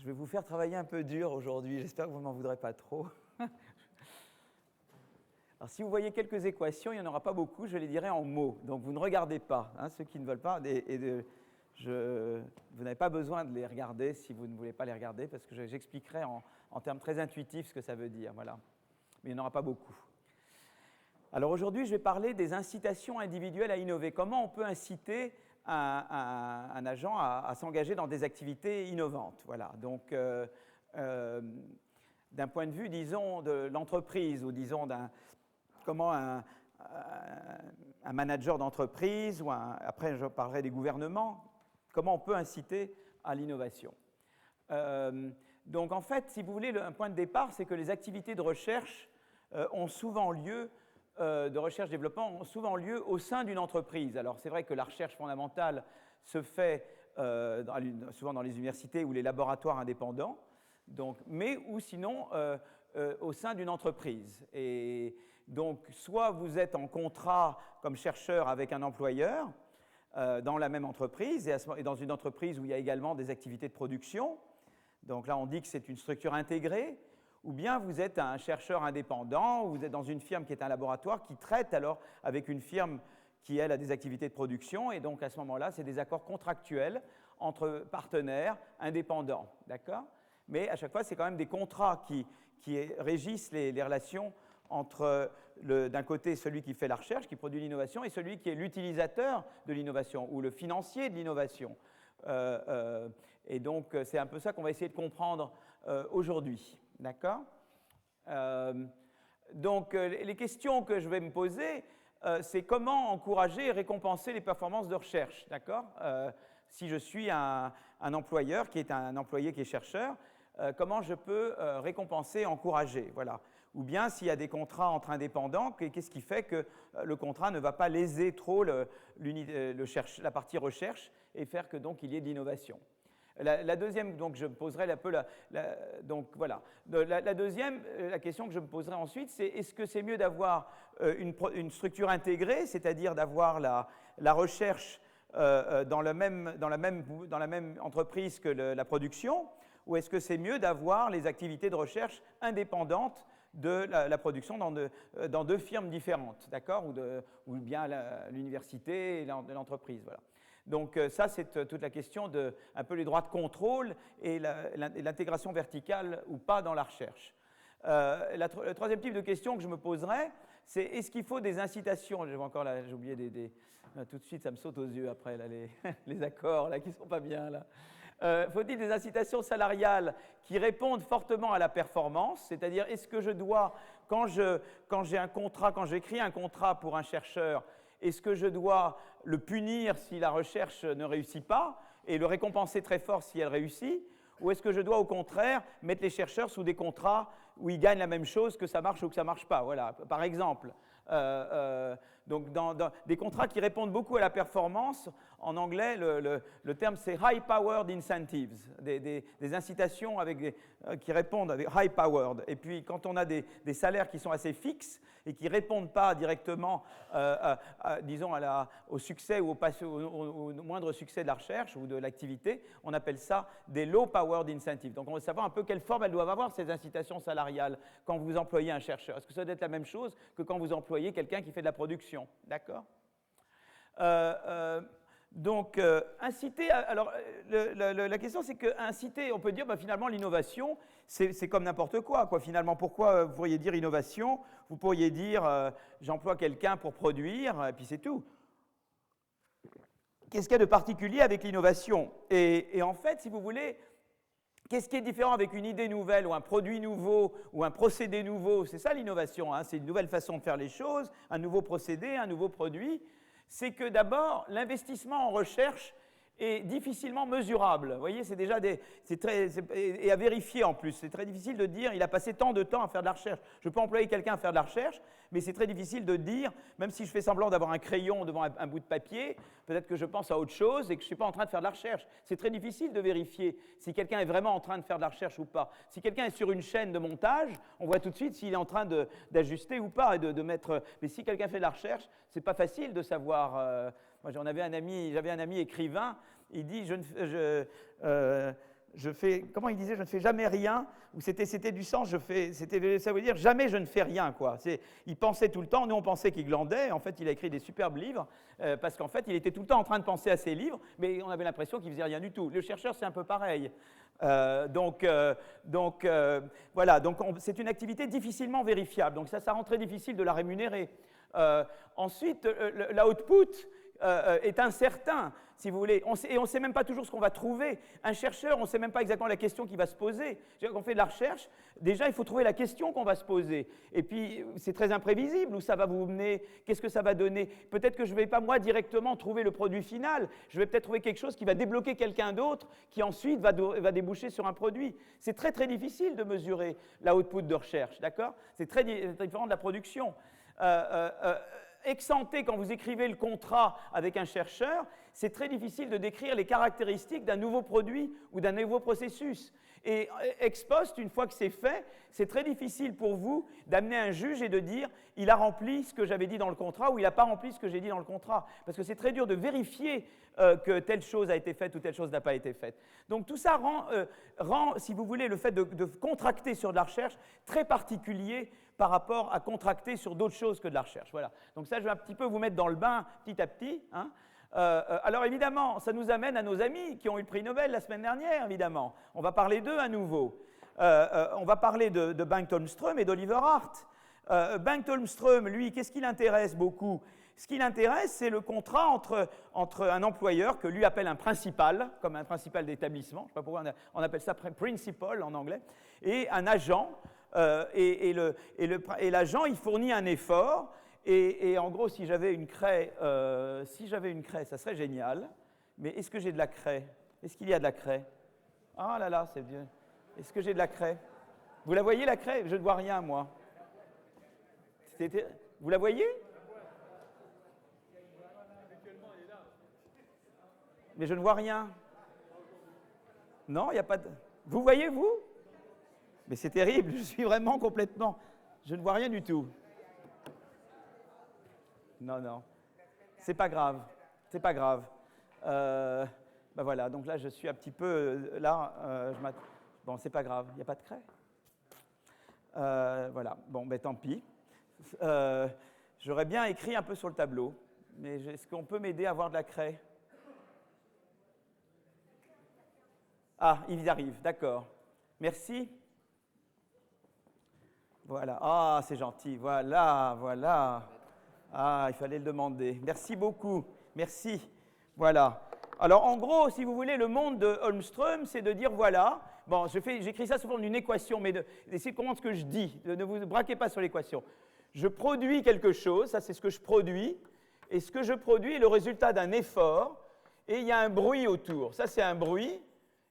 vais vous faire travailler un peu dur aujourd'hui. J'espère que vous ne m'en voudrez pas trop. Alors, si vous voyez quelques équations, il n'y en aura pas beaucoup, je les dirai en mots. Donc, vous ne regardez pas, hein, ceux qui ne veulent pas. Vous n'avez pas besoin de les regarder si vous ne voulez pas les regarder, parce que j'expliquerai en termes très intuitifs ce que ça veut dire. Voilà. Mais il n'y en aura pas beaucoup. Alors, aujourd'hui, je vais parler des incitations individuelles à innover. Comment on peut inciter un agent à s'engager dans des activités innovantes. Voilà. Donc, d'un point de vue, disons, de l'entreprise, ou disons, comment un manager d'entreprise, ou après je parlerai des gouvernements, comment on peut inciter à l'innovation. Donc, en fait, si vous voulez, un point de départ, c'est que les activités de recherche ont souvent lieu de recherche-développement ont souvent lieu au sein d'une entreprise. Alors, c'est vrai que la recherche fondamentale se fait souvent dans les universités ou les laboratoires indépendants, donc, mais ou sinon au sein d'une entreprise. Et donc, soit vous êtes en contrat comme chercheur avec un employeur dans la même entreprise, et dans une entreprise où il y a également des activités de production. Donc là, on dit que c'est une structure intégrée. Ou bien vous êtes un chercheur indépendant, ou vous êtes dans une firme qui est un laboratoire qui traite alors avec une firme qui, elle, a des activités de production, et donc à ce moment-là, c'est des accords contractuels entre partenaires indépendants, d'accord? Mais à chaque fois, c'est quand même des contrats qui régissent les relations entre, d'un côté, celui qui fait la recherche, qui produit l'innovation, et celui qui est l'utilisateur de l'innovation, ou le financier de l'innovation. Et donc, c'est un peu ça qu'on va essayer de comprendre aujourd'hui. D'accord? Donc, les questions que je vais me poser, c'est comment encourager et récompenser les performances de recherche. D'accord? Si je suis un employeur qui est un employé qui est chercheur, comment je peux récompenser, encourager. Voilà. Ou bien, s'il y a des contrats entre indépendants, qu'est-ce qui fait que le contrat ne va pas léser trop la partie recherche et faire que donc il y ait de l'innovation. La deuxième, donc je me poserai un peu donc voilà. La deuxième, la question que je me poserai ensuite, c'est est-ce que c'est mieux d'avoir une structure intégrée, c'est-à-dire d'avoir la recherche dans la même entreprise que la production, ou est-ce que c'est mieux d'avoir les activités de recherche indépendantes de la production dans deux firmes différentes, d'accord, ou bien l'université et l'entreprise, voilà. Donc ça, c'est toute la question de un peu les droits de contrôle et l'intégration verticale ou pas dans la recherche. Le troisième type de question que je me poserais, c'est est-ce qu'il faut des incitations? J'ai encore là, j'ai oublié tout de suite, ça me saute aux yeux après là, les accords là qui sont pas bien là. Faut-il des incitations salariales qui répondent fortement à la performance? C'est-à-dire, est-ce que je dois, quand j'ai un contrat, quand j'écris un contrat pour un chercheur, est-ce que je dois le punir si la recherche ne réussit pas et le récompenser très fort si elle réussit? Ou est-ce que je dois au contraire mettre les chercheurs sous des contrats où ils gagnent la même chose, que ça marche ou que ça ne marche pas? Voilà, par exemple. Donc dans des contrats qui répondent beaucoup à la performance, en anglais, le terme c'est high-powered incentives, des incitations qui répondent avec high-powered. Et puis quand on a des salaires qui sont assez fixes et qui ne répondent pas directement, disons, au succès ou au moindre succès de la recherche ou de l'activité, on appelle ça des low-powered incentives. Donc on veut savoir un peu quelle forme elles doivent avoir, ces incitations salariales, quand vous employez un chercheur. Est-ce que ça doit être la même chose que quand vous employez quelqu'un qui fait de la production? D'accord? Donc, inciter. Alors, la question, c'est que inciter, on peut dire, finalement, l'innovation, c'est comme n'importe quoi. Finalement, pourquoi vous pourriez dire innovation? Vous pourriez dire, j'emploie quelqu'un pour produire, et puis c'est tout. Qu'est-ce qu'il y a de particulier avec l'innovation? Et en fait, si vous voulez, qu'est-ce qui est différent avec une idée nouvelle ou un produit nouveau ou un procédé nouveau? C'est ça l'innovation, hein, c'est une nouvelle façon de faire les choses, un nouveau procédé, un nouveau produit. C'est que d'abord, l'investissement en recherche est difficilement mesurable. Vous voyez, c'est déjà et à vérifier en plus. C'est très difficile de dire, il a passé tant de temps à faire de la recherche. Je peux employer quelqu'un à faire de la recherche, mais c'est très difficile de dire, même si je fais semblant d'avoir un crayon devant un bout de papier, peut-être que je pense à autre chose et que je ne suis pas en train de faire de la recherche. C'est très difficile de vérifier si quelqu'un est vraiment en train de faire de la recherche ou pas. Si quelqu'un est sur une chaîne de montage, on voit tout de suite s'il est en train d'ajuster ou pas et de mettre. Mais si quelqu'un fait de la recherche, c'est pas facile de savoir. Moi, j'avais un ami écrivain. Il dit comment il disait, je ne fais jamais rien, ou c'était du sens, ça veut dire jamais je ne fais rien, quoi. Il pensait tout le temps, nous on pensait qu'il glandait, en fait il a écrit des superbes livres, parce qu'en fait il était tout le temps en train de penser à ses livres, mais on avait l'impression qu'il faisait rien du tout. Le chercheur c'est un peu pareil. Voilà, donc c'est une activité difficilement vérifiable, donc ça rend très difficile de la rémunérer. Ensuite, l'output est incertain, si vous voulez, et on ne sait même pas toujours ce qu'on va trouver. Un chercheur, on ne sait même pas exactement la question qu'il va se poser. Quand on fait de la recherche, déjà, il faut trouver la question qu'on va se poser. Et puis, c'est très imprévisible, où ça va vous mener, qu'est-ce que ça va donner. Peut-être que je ne vais pas, moi, directement trouver le produit final. Je vais peut-être trouver quelque chose qui va débloquer quelqu'un d'autre, qui ensuite va déboucher sur un produit. C'est très, très difficile de mesurer l'output de recherche, d'accord? C'est très différent de la production. Ex ante, quand vous écrivez le contrat avec un chercheur, c'est très difficile de décrire les caractéristiques d'un nouveau produit ou d'un nouveau processus. Et ex post, une fois que c'est fait, c'est très difficile pour vous d'amener un juge et de dire « il a rempli ce que j'avais dit dans le contrat » ou « il n'a pas rempli ce que j'ai dit dans le contrat ». Parce que c'est très dur de vérifier que telle chose a été faite ou telle chose n'a pas été faite. Donc tout ça rend, si vous voulez, le fait de contracter sur de la recherche très particulier par rapport à contracter sur d'autres choses que de la recherche. Voilà. Donc ça, je vais un petit peu vous mettre dans le bain petit à petit. Hein. Alors évidemment, ça nous amène à nos amis qui ont eu le prix Nobel la semaine dernière, évidemment. On va parler d'eux à nouveau. On va parler de Bengt Holmström et d'Oliver Hart. Bengt Holmström, lui, qu'est-ce qui l'intéresse beaucoup? Ce qui l'intéresse, c'est le contrat entre un employeur que lui appelle un principal, comme un principal d'établissement, je ne sais pas pourquoi on appelle ça principal en anglais, et un agent. Et l'agent, il fournit un effort. Et en gros, si j'avais une craie, ça serait génial. Mais est-ce que j'ai de la craie? Est-ce qu'il y a de la craie? Ah là là, c'est bien. Est-ce que j'ai de la craie? Vous la voyez, la craie? Je ne vois rien, moi. Vous la voyez? Mais je ne vois rien. Non, il n'y a pas de... Vous voyez, vous? Mais c'est terrible, je suis vraiment complètement... Je ne vois rien du tout. Non, non. C'est pas grave. C'est pas grave. Ben voilà, donc là, je suis un petit peu... bon, c'est pas grave, il n'y a pas de craie. Voilà, bon, ben tant pis. J'aurais bien écrit un peu sur le tableau, mais est-ce qu'on peut m'aider à avoir de la craie? Ah, ils y arrivent, d'accord. Merci. Voilà, ah, c'est gentil, voilà, voilà. Ah, il fallait le demander. Merci beaucoup, merci. Voilà. Alors, en gros, si vous voulez, le monde de Holmström, c'est de dire, voilà, bon, j'écris ça sous forme d'une équation, mais essayez de comprendre ce que je dis, ne vous braquez pas sur l'équation. Je produis quelque chose, ça c'est ce que je produis, et ce que je produis est le résultat d'un effort, et il y a un bruit autour. Ça, c'est un bruit,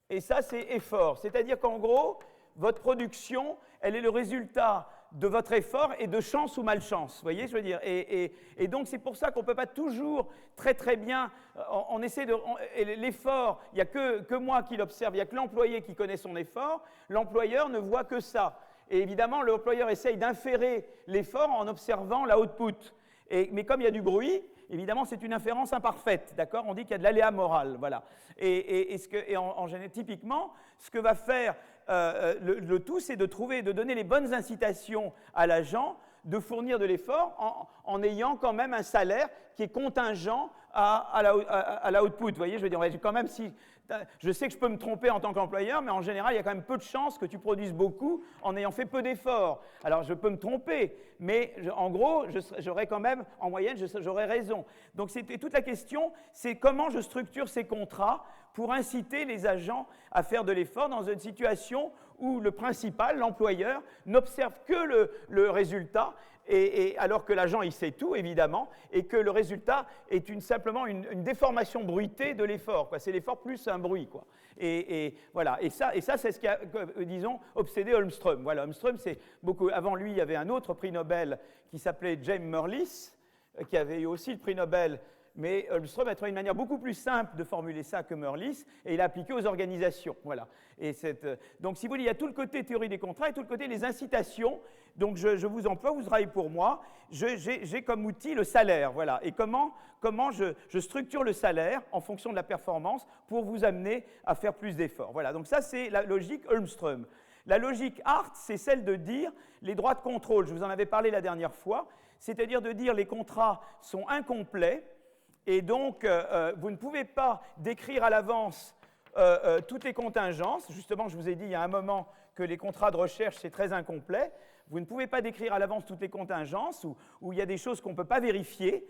et ça, c'est effort. C'est-à-dire qu'en gros, votre production, elle est le résultat de votre effort et de chance ou malchance, vous voyez, je veux dire. Et donc, c'est pour ça qu'on ne peut pas toujours très très bien, on essaie de... L'effort, il n'y a que moi qui l'observe, il n'y a que l'employé qui connaît son effort, l'employeur ne voit que ça. Et évidemment, l'employeur essaye d'inférer l'effort en observant l'output. Mais comme il y a du bruit, évidemment, c'est une inférence imparfaite, d'accord? On dit qu'il y a de l'aléa moral, voilà. Typiquement, ce que va faire le tout, c'est de donner les bonnes incitations à l'agent de fournir de l'effort en ayant quand même un salaire qui est contingent à l'output. Vous voyez, je veux dire, quand même, je sais que je peux me tromper en tant qu'employeur, mais en général, il y a quand même peu de chances que tu produises beaucoup en ayant fait peu d'efforts. Alors, je peux me tromper, mais en gros, j'aurais quand même, en moyenne, j'aurais raison. Donc, c'était toute la question, c'est comment je structure ces contrats pour inciter les agents à faire de l'effort dans une situation où le principal, l'employeur, n'observe que le résultat, alors que l'agent, il sait tout, évidemment, et que le résultat est simplement une déformation bruitée de l'effort. C'est l'effort plus un bruit, quoi. Voilà. Et ça c'est ce qui a, disons, obsédé Holmström. Voilà, Holmström, c'est beaucoup... Avant lui, il y avait un autre prix Nobel qui s'appelait James Mirrlees, qui avait eu aussi le prix Nobel mais Holmström a trouvé une manière beaucoup plus simple de formuler ça que Mörlis, et il a appliqué aux organisations. Voilà. Et donc, si vous voulez, il y a tout le côté théorie des contrats et tout le côté des incitations. Donc, je vous emploie, vous travaillez pour moi. J'ai comme outil le salaire. Voilà. Et comment je structure le salaire en fonction de la performance pour vous amener à faire plus d'efforts. Voilà. Donc, ça, c'est la logique Holmström. La logique Hart, c'est celle de dire les droits de contrôle. Je vous en avais parlé la dernière fois. C'est-à-dire de dire les contrats sont incomplets et donc vous ne pouvez pas décrire à l'avance toutes les contingences. Justement, je vous ai dit il y a un moment que les contrats de recherche, c'est très incomplet. Vous ne pouvez pas décrire à l'avance toutes les contingences où il y a des choses qu'on ne peut pas vérifier.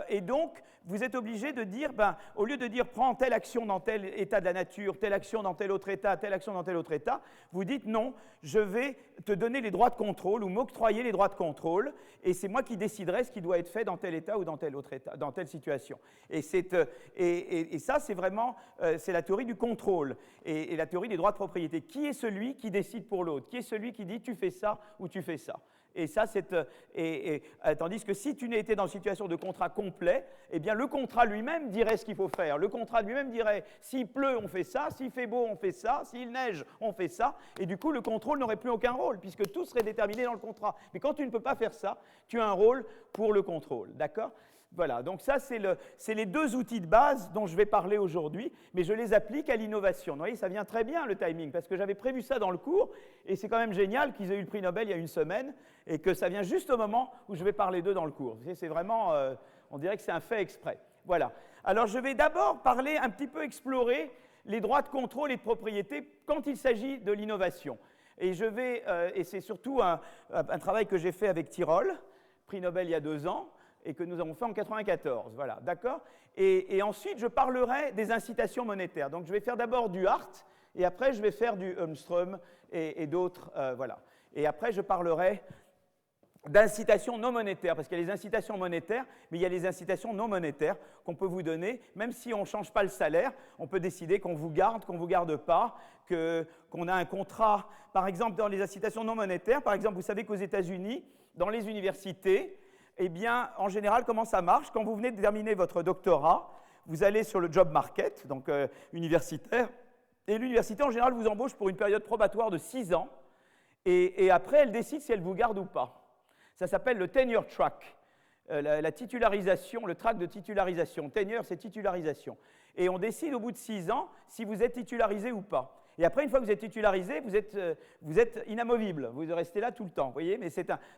Et donc, vous êtes obligé de dire, au lieu de dire prends telle action dans tel état de la nature, telle action dans tel autre état, telle action dans tel autre état, vous dites non, je vais te donner les droits de contrôle ou m'octroyer les droits de contrôle et c'est moi qui déciderai ce qui doit être fait dans tel état ou dans tel autre état, dans telle situation. Et ça, c'est vraiment c'est la théorie du contrôle et la théorie des droits de propriété. Qui est celui qui décide pour l'autre? Qui est celui qui dit tu fais ça ou tu fais ça? Et ça, tandis que si tu n'étais dans une situation de contrat complet, eh bien le contrat lui-même dirait ce qu'il faut faire. Le contrat lui-même dirait s'il pleut, on fait ça, s'il fait beau, on fait ça, s'il neige, on fait ça. Et du coup, le contrôle n'aurait plus aucun rôle, puisque tout serait déterminé dans le contrat. Mais quand tu ne peux pas faire ça, tu as un rôle pour le contrôle. D'accord ? Voilà, donc ça, c'est les deux outils de base dont je vais parler aujourd'hui, mais je les applique à l'innovation. Vous voyez, ça vient très bien, le timing, parce que j'avais prévu ça dans le cours, et c'est quand même génial qu'ils aient eu le prix Nobel il y a une semaine, et que ça vient juste au moment où je vais parler d'eux dans le cours. C'est vraiment, on dirait que c'est un fait exprès. Voilà. Alors, je vais d'abord parler, un petit peu explorer les droits de contrôle et de propriété quand il s'agit de l'innovation. Et et c'est surtout un travail que j'ai fait avec Tirole, prix Nobel il y a 2 ans, et que nous avons fait en 1994, voilà, d'accord ? Et ensuite, je parlerai des incitations monétaires. Donc, je vais faire d'abord du Hart, et après, je vais faire du Holmström et d'autres, voilà. Et après, je parlerai d'incitations non monétaires, parce qu'il y a les incitations monétaires, mais il y a les incitations non monétaires qu'on peut vous donner, même si on ne change pas le salaire, on peut décider qu'on vous garde pas, qu'on a un contrat. Par exemple, dans les incitations non monétaires, par exemple, vous savez qu'aux États-Unis, dans les universités, eh bien, en général, comment ça marche? Quand vous venez de terminer votre doctorat, vous allez sur le job market, donc universitaire, et l'université, en général, vous embauche pour une période probatoire de 6 ans, et après, elle décide si elle vous garde ou pas. Ça s'appelle le tenure track, la titularisation, le track de titularisation. Tenure, c'est titularisation. Et on décide au bout de 6 ans si vous êtes titularisé ou pas. Et après, une fois que vous êtes titularisé, vous êtes inamovible. Vous restez là tout le temps. Vous voyez? Mais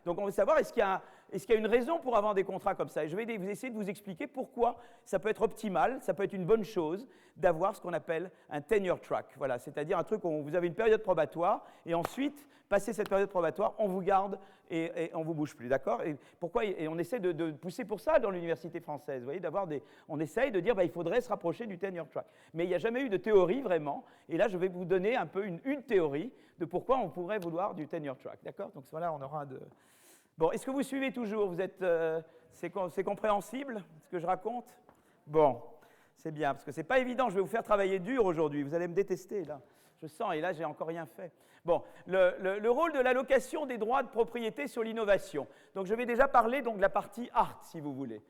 donc, on veut savoir, est-ce qu'il y a une raison pour avoir des contrats comme ça? Et je vais vous essayer de vous expliquer pourquoi ça peut être optimal, ça peut être une bonne chose d'avoir ce qu'on appelle un tenure track. Voilà, c'est-à-dire un truc où vous avez une période probatoire, et ensuite, passé cette période probatoire, on vous garde et on ne vous bouge plus. D'accord? Et pourquoi? Et on essaie de pousser pour ça dans l'université française. Vous voyez, on essaye de dire il faudrait se rapprocher du tenure track. Mais il n'y a jamais eu de théorie vraiment. Et là, je vais vous donner un peu une théorie de pourquoi on pourrait vouloir du tenure track. D'accord? Donc voilà, on aura de... Bon, est-ce que vous suivez toujours? C'est compréhensible, ce que je raconte? Bon, c'est bien, parce que ce n'est pas évident. Je vais vous faire travailler dur aujourd'hui. Vous allez me détester, là. Je sens, et là, j'ai encore rien fait. Bon, le rôle de l'allocation des droits de propriété sur l'innovation. Donc, je vais déjà parler donc, de la partie art, si vous voulez.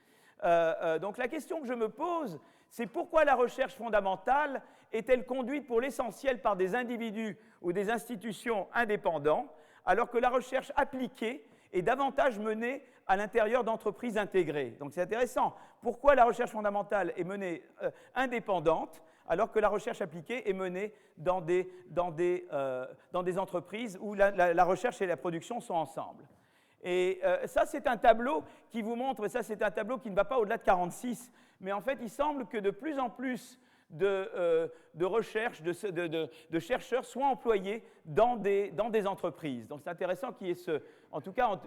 Donc, la question que je me pose, c'est pourquoi la recherche fondamentale est-elle conduite pour l'essentiel par des individus ou des institutions indépendants, alors que la recherche appliquée est davantage menée à l'intérieur d'entreprises intégrées. Donc, c'est intéressant. Pourquoi la recherche fondamentale est menée indépendante, alors que la recherche appliquée est menée dans des entreprises où la recherche et la production sont ensemble. Et ça, c'est un tableau qui vous montre, et ça, c'est un tableau qui ne va pas au-delà de 46, mais en fait, il semble que de plus en plus de recherche, de chercheurs soient employés dans des entreprises. Donc, c'est intéressant qu'il y ait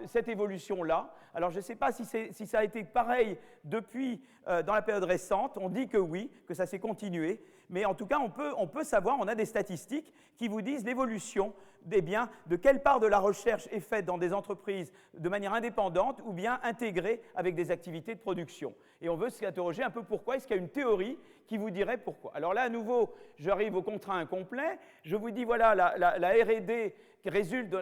cette évolution-là. Alors, je ne sais pas si ça a été pareil depuis, dans la période récente. On dit que oui, que ça s'est continué. Mais en tout cas, on peut savoir, on a des statistiques qui vous disent l'évolution de quelle part de la recherche est faite dans des entreprises de manière indépendante ou bien intégrée avec des activités de production. Et on veut s'interroger un peu pourquoi. Est-ce qu'il y a une théorie qui vous dirait pourquoi? Alors là, à nouveau, j'arrive au contrat incomplet. Je vous dis, voilà, la R&D qui résulte,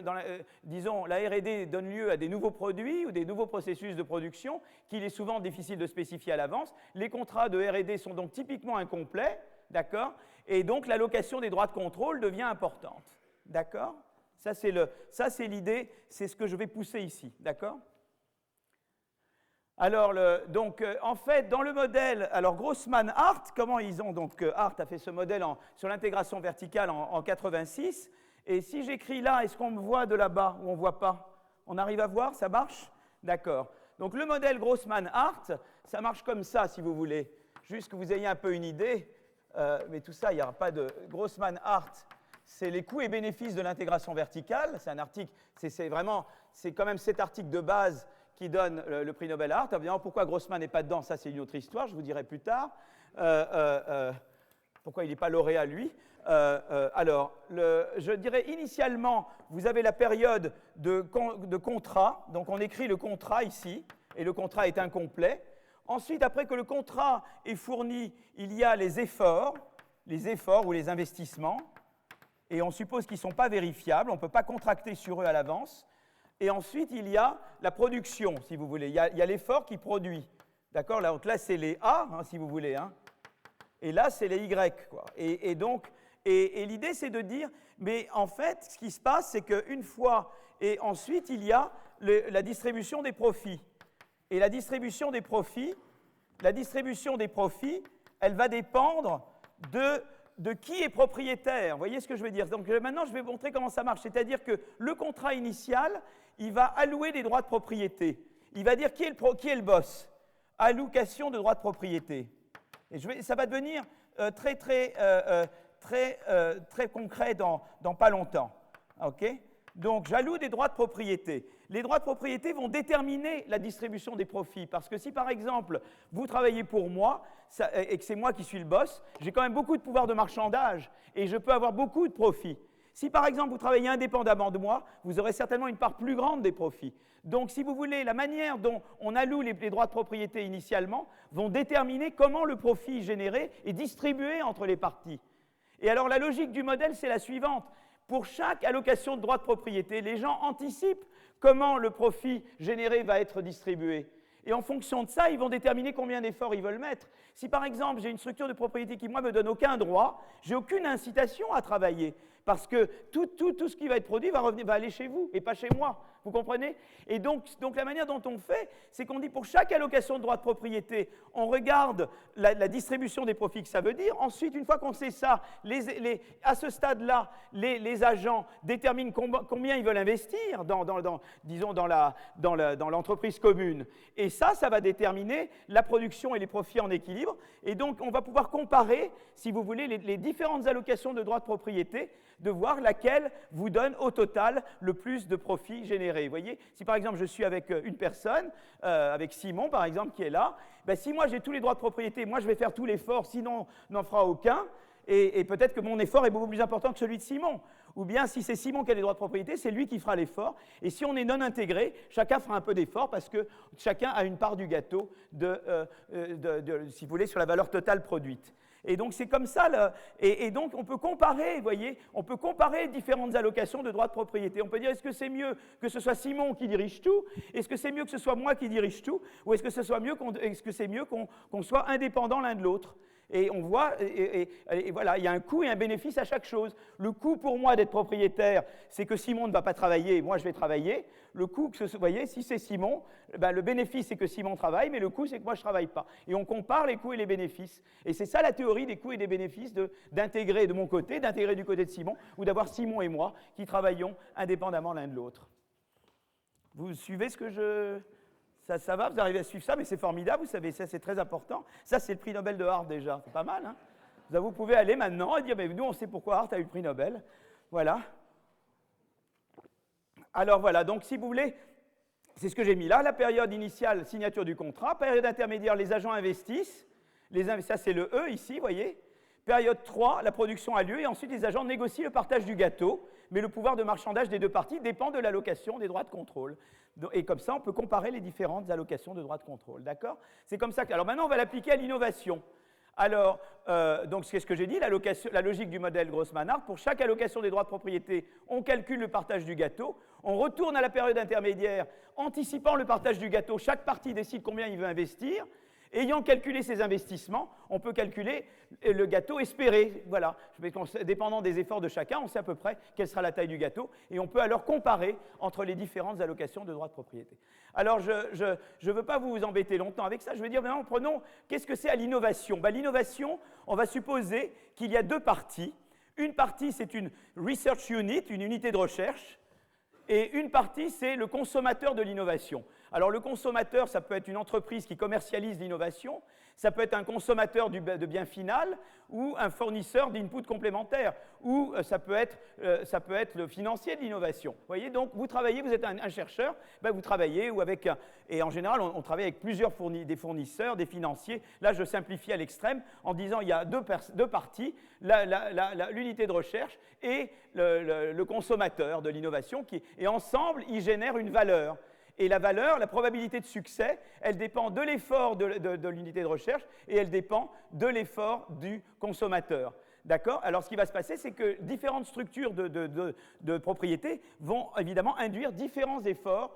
disons, la R&D donne lieu à des nouveaux produits ou des nouveaux processus de production qu'il est souvent difficile de spécifier à l'avance. Les contrats de R&D sont donc typiquement incomplets, d'accord? Et donc l'allocation des droits de contrôle devient importante, d'accord? Ça, c'est l'idée, c'est ce que je vais pousser ici, d'accord? Alors, en fait, dans le modèle, alors Grossman-Hart, comment ils ont, donc Hart a fait ce modèle sur l'intégration verticale en 86, et si j'écris là, est-ce qu'on me voit de là-bas ou on ne voit pas? On arrive à voir, ça marche? D'accord. Donc le modèle Grossman-Hart, ça marche comme ça, si vous voulez, juste que vous ayez un peu une idée, mais tout ça, il n'y aura pas de Grossman-Hart. C'est les coûts et bénéfices de l'intégration verticale. C'est un article, c'est quand même cet article de base qui donne le prix Nobel Hart. Évidemment, pourquoi Grossman n'est pas dedans, ça c'est une autre histoire, je vous dirai plus tard. Pourquoi il n'est pas lauréat, lui. Je dirais initialement, vous avez la période de contrat, donc on écrit le contrat ici, et le contrat est incomplet. Ensuite, après que le contrat est fourni, il y a les efforts ou les investissements, et on suppose qu'ils ne sont pas vérifiables, on ne peut pas contracter sur eux à l'avance. Et ensuite, il y a la production, si vous voulez. Il y a l'effort qui produit. D'accord? Donc là, c'est les A, si vous voulez. Et là, c'est les Y. Quoi. Et l'idée, c'est de dire, mais en fait, ce qui se passe, c'est qu'une fois, et ensuite, il y a la distribution des profits. Et la distribution des profits, elle va dépendre de qui est propriétaire. Vous voyez ce que je veux dire? Donc maintenant, je vais vous montrer comment ça marche. C'est-à-dire que le contrat initial, il va allouer des droits de propriété. Il va dire qui est le boss. Allocation de droits de propriété. Et ça va devenir très concret dans pas longtemps. Okay? Donc, j'alloue des droits de propriété. Les droits de propriété vont déterminer la distribution des profits. Parce que si, par exemple, vous travaillez pour moi et que c'est moi qui suis le boss, j'ai quand même beaucoup de pouvoir de marchandage et je peux avoir beaucoup de profits. Si, par exemple, vous travaillez indépendamment de moi, vous aurez certainement une part plus grande des profits. Donc, si vous voulez, la manière dont on alloue les droits de propriété initialement vont déterminer comment le profit généré est distribué entre les parties. Et alors, la logique du modèle, c'est la suivante. Pour chaque allocation de droits de propriété, les gens anticipent comment le profit généré va être distribué. Et en fonction de ça, ils vont déterminer combien d'efforts ils veulent mettre. Si par exemple, j'ai une structure de propriété qui, moi, ne me donne aucun droit, j'ai aucune incitation à travailler. Parce que tout ce qui va être produit va aller chez vous et pas chez moi. Vous comprenez? Et donc la manière dont on fait, c'est qu'on dit pour chaque allocation de droits de propriété, on regarde la distribution des profits que ça veut dire. Ensuite, une fois qu'on sait ça, à ce stade-là, les agents déterminent combien ils veulent investir dans l'entreprise commune. Et ça va déterminer la production et les profits en équilibre. Et donc, on va pouvoir comparer, si vous voulez, les différentes allocations de droits de propriété, de voir laquelle vous donne au total le plus de profits générés. Vous voyez, si par exemple je suis avec une personne, avec Simon par exemple qui est là, ben, si moi j'ai tous les droits de propriété, moi je vais faire tout l'effort, sinon on n'en fera aucun, et peut-être que mon effort est beaucoup plus important que celui de Simon. Ou bien si c'est Simon qui a les droits de propriété, c'est lui qui fera l'effort, et si on est non intégré, chacun fera un peu d'effort parce que chacun a une part du gâteau, si vous voulez, sur la valeur totale produite. Et donc, c'est comme ça, et donc on peut comparer, vous voyez, on peut comparer différentes allocations de droits de propriété. On peut dire, est-ce que c'est mieux que ce soit Simon qui dirige tout? Est-ce que c'est mieux que ce soit moi qui dirige tout? Ou est-ce que c'est mieux qu'on soit indépendants l'un de l'autre? Et on voit, et voilà, il y a un coût et un bénéfice à chaque chose. Le coût pour moi d'être propriétaire, c'est que Simon ne va pas travailler, moi je vais travailler. Le coût, vous voyez, si c'est Simon, ben, le bénéfice c'est que Simon travaille, mais le coût c'est que moi je ne travaille pas. Et on compare les coûts et les bénéfices. Et c'est ça la théorie des coûts et des bénéfices, d'intégrer de mon côté, d'intégrer du côté de Simon, ou d'avoir Simon et moi qui travaillons indépendamment l'un de l'autre. Vous suivez ce que je... Ça va, vous arrivez à suivre ça, mais c'est formidable, vous savez, ça c'est très important. Ça c'est le prix Nobel de Hart déjà, c'est pas mal. Hein? Vous pouvez aller maintenant et dire, mais nous on sait pourquoi Hart a eu le prix Nobel. Voilà. Alors voilà, donc si vous voulez, c'est ce que j'ai mis là, la période initiale, signature du contrat, période intermédiaire, les agents investissent, ça c'est le E ici, vous voyez. Période 3, la production a lieu et ensuite les agents négocient le partage du gâteau, mais le pouvoir de marchandage des deux parties dépend de l'allocation des droits de contrôle. Et comme ça, on peut comparer les différentes allocations de droits de contrôle, d'accord? C'est comme ça que... Alors maintenant, on va l'appliquer à l'innovation. Alors, donc c'est ce que j'ai dit, la logique du modèle Grossman-Hart. Pour chaque allocation des droits de propriété, on calcule le partage du gâteau, on retourne à la période intermédiaire, anticipant le partage du gâteau, chaque partie décide combien il veut investir. Ayant calculé ces investissements, on peut calculer le gâteau espéré. Voilà, dépendant des efforts de chacun, on sait à peu près quelle sera la taille du gâteau, et on peut alors comparer entre les différentes allocations de droits de propriété. Alors, je ne veux pas vous embêter longtemps avec ça, je veux dire, maintenant, prenons, qu'est-ce que c'est à l'innovation? L'innovation, on va supposer qu'il y a deux parties. Une partie, c'est une research unit, une unité de recherche, et une partie, c'est le consommateur de l'innovation. Alors le consommateur, ça peut être une entreprise qui commercialise l'innovation, ça peut être un consommateur de bien final ou un fournisseur d'input complémentaires, ou ça peut être le financier de l'innovation. Vous voyez, donc vous travaillez, vous êtes un chercheur, ben vous travaillez ou avec et en général on travaille avec plusieurs des fournisseurs, des financiers. Là je simplifie à l'extrême en disant il y a deux parties, l'unité de recherche et le consommateur de l'innovation, et ensemble ils génèrent une valeur. Et la valeur, la probabilité de succès, elle dépend de l'effort de l'unité de recherche et elle dépend de l'effort du consommateur. D'accord? Alors, ce qui va se passer, c'est que différentes structures de propriété vont évidemment induire différents efforts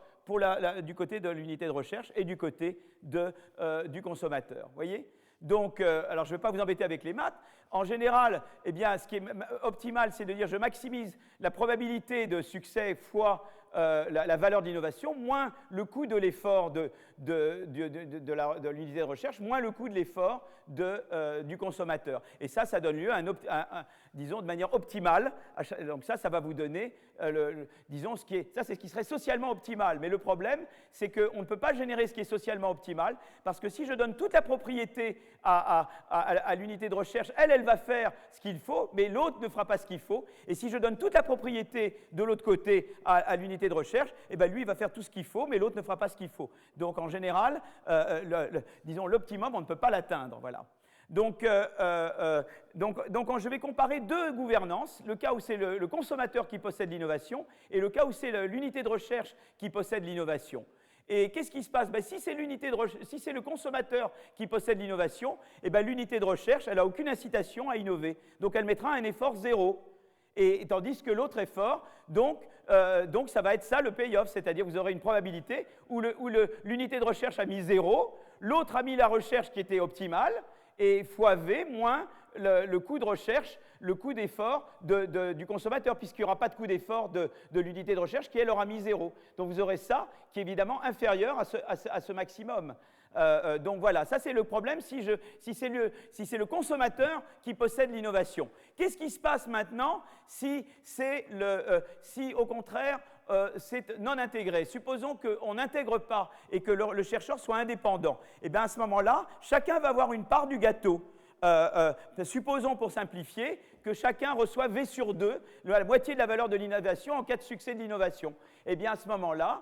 du côté de l'unité de recherche et du côté du consommateur. Vous voyez? Donc, alors je ne vais pas vous embêter avec les maths. En général, eh bien, ce qui est optimal, c'est de dire je maximise la probabilité de succès fois la valeur d'innovation, moins le coût de l'effort de l'unité de recherche, moins le coût de l'effort du consommateur. Et ça donne lieu à disons, de manière optimale. Donc ça va vous donner, disons, c'est ce qui serait socialement optimal. Mais le problème, c'est qu'on ne peut pas générer ce qui est socialement optimal, parce que si je donne toute la propriété à l'unité de recherche, elle va faire ce qu'il faut, mais l'autre ne fera pas ce qu'il faut. Et si je donne toute la propriété de l'autre côté à l'unité de recherche, eh ben lui, il va faire tout ce qu'il faut, mais l'autre ne fera pas ce qu'il faut. Donc, en général, disons, l'optimum, on ne peut pas l'atteindre. Voilà. Donc, je vais comparer deux gouvernances, le cas où c'est le consommateur qui possède l'innovation et le cas où c'est l'unité de recherche qui possède l'innovation. Et qu'est-ce qui se passe? Si c'est le consommateur qui possède l'innovation, eh ben, l'unité de recherche, elle n'a aucune incitation à innover. Donc, elle mettra un effort zéro. Et tandis que l'autre effort, donc ça va être ça le payoff, c'est-à-dire vous aurez une probabilité où l'unité de recherche a mis 0, l'autre a mis la recherche qui était optimale, et fois V moins le coût de recherche, le coût d'effort du consommateur, puisqu'il n'y aura pas de coût d'effort de l'unité de recherche qui, elle, aura mis 0. Donc vous aurez ça qui est évidemment inférieur à ce maximum. Donc voilà, ça c'est le problème si c'est le consommateur qui possède l'innovation. Qu'est-ce qui se passe maintenant si au contraire c'est non intégré? Supposons qu'on n'intègre pas et que le chercheur soit indépendant. Et bien à ce moment-là, chacun va avoir une part du gâteau. Supposons pour simplifier que chacun reçoit V sur 2, la moitié de la valeur de l'innovation en cas de succès de l'innovation. Et bien à ce moment-là,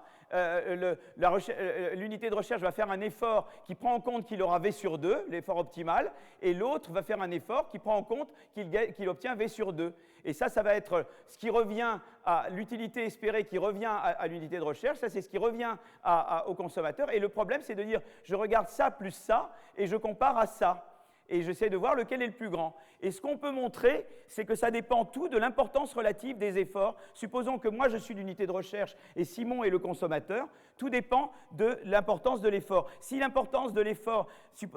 l'unité de recherche va faire un effort qui prend en compte qu'il aura V sur 2, l'effort optimal, et l'autre va faire un effort qui prend en compte qu'il obtient V sur 2. Et ça va être ce qui revient à l'utilité espérée qui revient à l'unité de recherche, ça c'est ce qui revient au consommateur. Et le problème, c'est de dire, je regarde ça plus ça, et je compare à ça. Et j'essaie de voir lequel est le plus grand. Et ce qu'on peut montrer, c'est que ça dépend tout de l'importance relative des efforts. Supposons que moi, je suis l'unité de recherche et Simon est le consommateur. Tout dépend de l'importance de l'effort. Si l'importance de l'effort,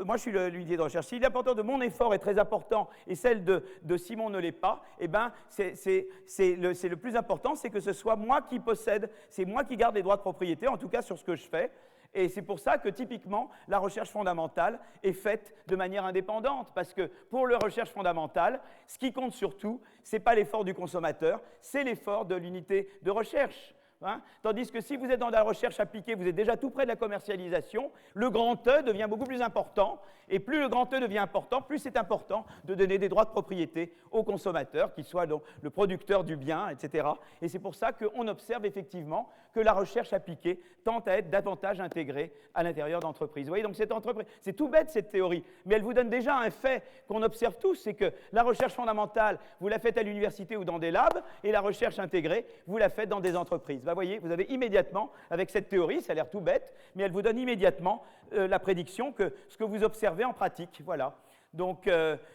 moi je suis l'unité de recherche, si l'importance de mon effort est très important et celle de Simon ne l'est pas, eh ben, c'est le plus important, c'est que ce soit moi qui possède, c'est moi qui garde les droits de propriété, en tout cas sur ce que je fais. Et c'est pour ça que, typiquement, la recherche fondamentale est faite de manière indépendante, parce que pour la recherche fondamentale, ce qui compte surtout, ce n'est pas l'effort du consommateur, c'est l'effort de l'unité de recherche. Hein? Tandis que si vous êtes dans la recherche appliquée, vous êtes déjà tout près de la commercialisation, le grand E devient beaucoup plus important, et plus le grand E devient important, plus c'est important de donner des droits de propriété au consommateur, qu'il soit donc le producteur du bien, etc. Et c'est pour ça qu'on observe effectivement que la recherche appliquée tend à être davantage intégrée à l'intérieur d'entreprises. Vous voyez, donc cette entreprise, c'est tout bête cette théorie, mais elle vous donne déjà un fait qu'on observe tous, c'est que la recherche fondamentale, vous la faites à l'université ou dans des labs, et la recherche intégrée, vous la faites dans des entreprises. Vous voyez, vous avez immédiatement, avec cette théorie, ça a l'air tout bête, mais elle vous donne immédiatement la prédiction que ce que vous observez en pratique. Voilà. Donc,